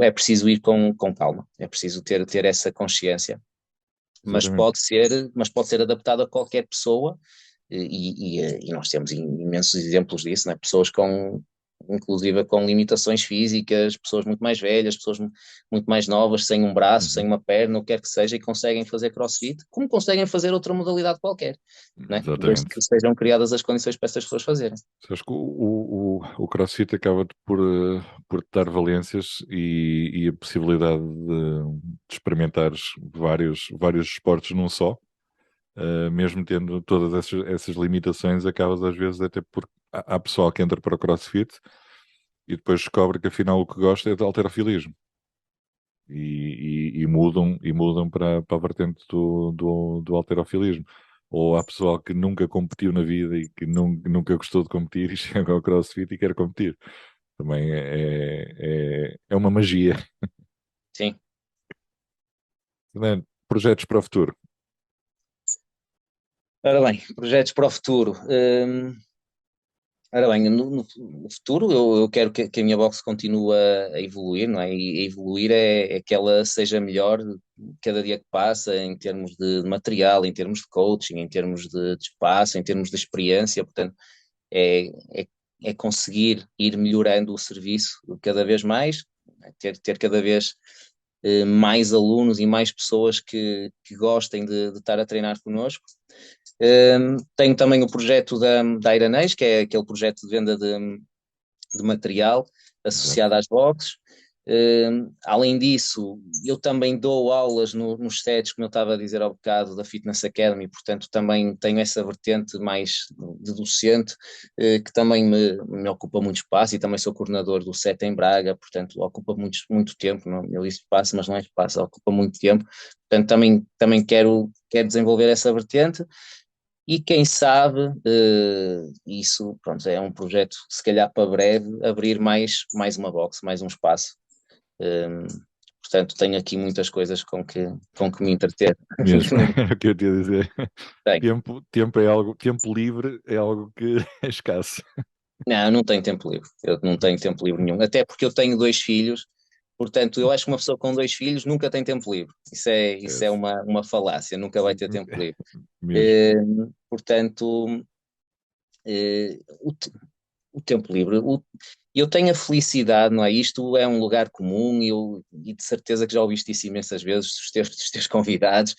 ir com calma, é preciso ter essa consciência,
Exatamente.
mas pode ser adaptado a qualquer pessoa e nós temos imensos exemplos disso, né? Pessoas inclusive com limitações físicas, pessoas muito mais velhas, pessoas muito mais novas, sem um braço, sem
Uhum.
uma perna, o que quer que seja, e conseguem fazer CrossFit, como conseguem fazer outra modalidade qualquer, né? Desde
Exatamente.
que sejam criadas as condições para essas pessoas fazerem.
Acho que o CrossFit acaba por te dar valências e a possibilidade de experimentares vários esportes num só. Mesmo tendo todas essas limitações, acabas às vezes até porque há pessoal que entra para o CrossFit e depois descobre que afinal o que gosta é de halterofilismo e mudam para a vertente do halterofilismo. Ou há pessoal que nunca competiu na vida e que nunca gostou de competir e chega ao CrossFit e quer competir. Também é uma magia.
Sim.
Né? Projetos para o futuro.
Ora bem, projetos para o futuro. Ora bem, no futuro eu quero que a minha box continue a evoluir, não é? E a evoluir é que ela seja melhor cada dia que passa, em termos de material, em termos de coaching, em termos de espaço, em termos de experiência. Portanto, é, é, é conseguir ir melhorando o serviço cada vez mais, ter cada vez mais alunos e mais pessoas que gostem de estar a treinar connosco. Tenho também o projeto da Iranês, que é aquele projeto de venda de material
Exato.
associado às boxes. Além disso, eu também dou aulas nos sets, como eu estava a dizer ao bocado, da Fitness Academy, portanto também tenho essa vertente mais de docente, que também me ocupa muito espaço e também sou coordenador do set em Braga, portanto ocupa muito tempo, não, eu disse espaço, mas não é espaço, ocupa muito tempo, portanto também quero desenvolver essa vertente. E quem sabe, isso, pronto, é um projeto, se calhar para breve, abrir mais uma box, mais um espaço. Um, portanto, tenho aqui muitas coisas com que me entreter.
Mesmo, é o que eu te ia dizer.
Tenho.
Tempo livre é algo que é escasso.
Não, eu não tenho tempo livre. Eu não tenho tempo livre nenhum. Até porque eu tenho dois filhos Portanto, eu acho que uma pessoa com 2 filhos nunca tem tempo livre. Isso é
Esquece.
uma falácia, nunca vai ter tempo livre.
Mesmo.
Eh, Portanto, eh, o, te- o tempo livre, eu tenho a felicidade, não é? Isto é um lugar comum e de certeza que já ouviste isso imensas vezes dos teus convidados.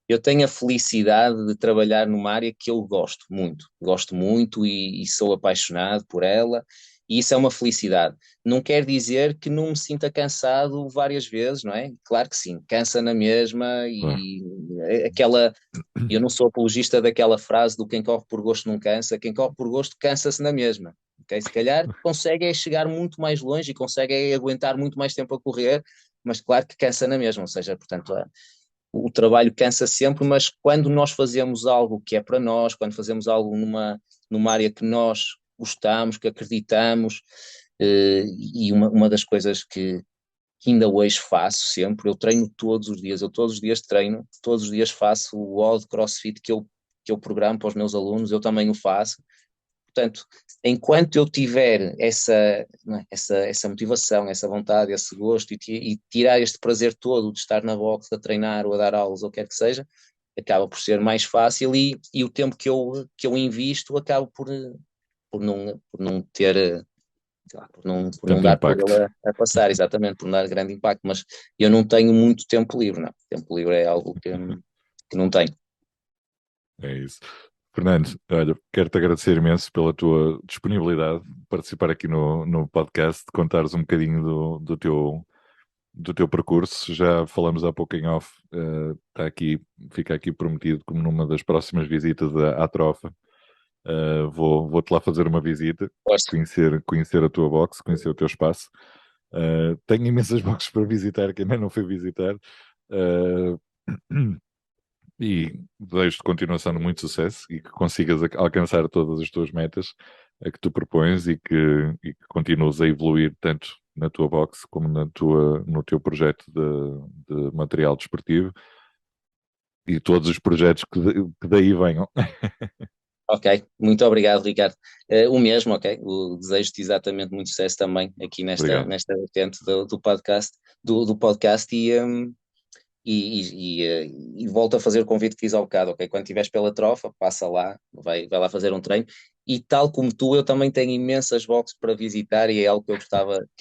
Eu tenho a felicidade de trabalhar numa área que eu gosto muito e sou apaixonado por ela, e isso é uma felicidade. Não quer dizer que não me sinta cansado várias vezes, não é? Claro que sim, cansa na mesma
Claro.
e aquela. Eu não sou apologista daquela frase do quem corre por gosto não cansa, quem corre por gosto cansa-se na mesma. Okay? Se calhar consegue chegar muito mais longe e consegue aguentar muito mais tempo a correr, mas claro que cansa na mesma, ou seja, portanto, o trabalho cansa sempre, mas quando nós fazemos algo que é para nós, quando fazemos algo numa área que nós gostamos, que acreditamos, e uma das coisas que ainda hoje faço sempre, eu treino todos os dias, eu todos os dias treino, todos os dias faço o WOD CrossFit que eu programo para os meus alunos, eu também o faço. Portanto, enquanto eu tiver não é, essa motivação, essa vontade, esse gosto e tirar este prazer todo de estar na boxe, a treinar ou a dar aulas ou o que quer que seja, acaba por ser mais fácil e o tempo que eu invisto acaba por não ter, sei lá, por não
Tanto
dar por
impacto.
ele a passar, exatamente, por não dar grande impacto, mas eu não tenho muito tempo livre, não. Tempo livre é algo que não tenho.
É isso. Fernando, olha, quero-te agradecer imenso pela tua disponibilidade de participar aqui no podcast, de contares um bocadinho do teu percurso. Já falamos há pouco em off, está aqui, fica aqui prometido como numa das próximas visitas à Trofa. Vou-te lá fazer uma visita,
Gosto.
conhecer a tua box, conhecer o teu espaço. Tenho imensas boxes para visitar que ainda não fui visitar. Uh, E desejo-te continuação de muito sucesso e que consigas alcançar todas as tuas metas a que tu propões e que continues a evoluir tanto na tua box como no teu projeto de material desportivo e todos os projetos que daí venham.
Ok, muito obrigado, Ricardo. O mesmo, ok. Desejo-te exatamente muito sucesso também aqui nesta,
Obrigado.
nesta vertente do podcast, do podcast e volto a fazer o convite que fiz ao bocado, ok? Quando estiveres pela trofa, passa lá, vai lá fazer um treino. E tal como tu, eu também tenho imensas boxes para visitar e é algo que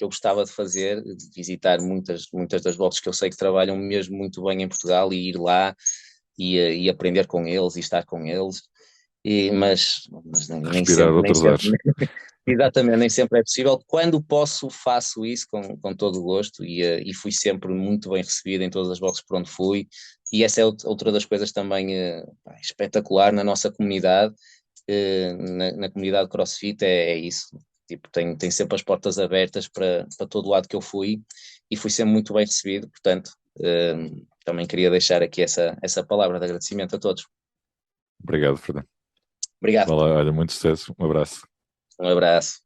eu gostava de fazer, de visitar muitas das boxes que eu sei que trabalham mesmo muito bem em Portugal e ir lá e aprender com eles e estar com eles. Mas nem
Respirar
sempre, nem
outros
sempre,
ares.
exatamente, nem sempre é possível. Quando posso, faço isso com todo o gosto e fui sempre muito bem recebido em todas as boxes por onde fui. E essa é outra das coisas também pá, espetacular na nossa comunidade, na comunidade CrossFit, é isso. Tipo, tem sempre as portas abertas para todo lado que eu fui e fui sempre muito bem recebido. Portanto, eh, também queria deixar aqui essa palavra de agradecimento a todos.
Obrigado, Fernando.
Obrigado,
Vai lá, olha, muito sucesso. Um abraço.
um abraço.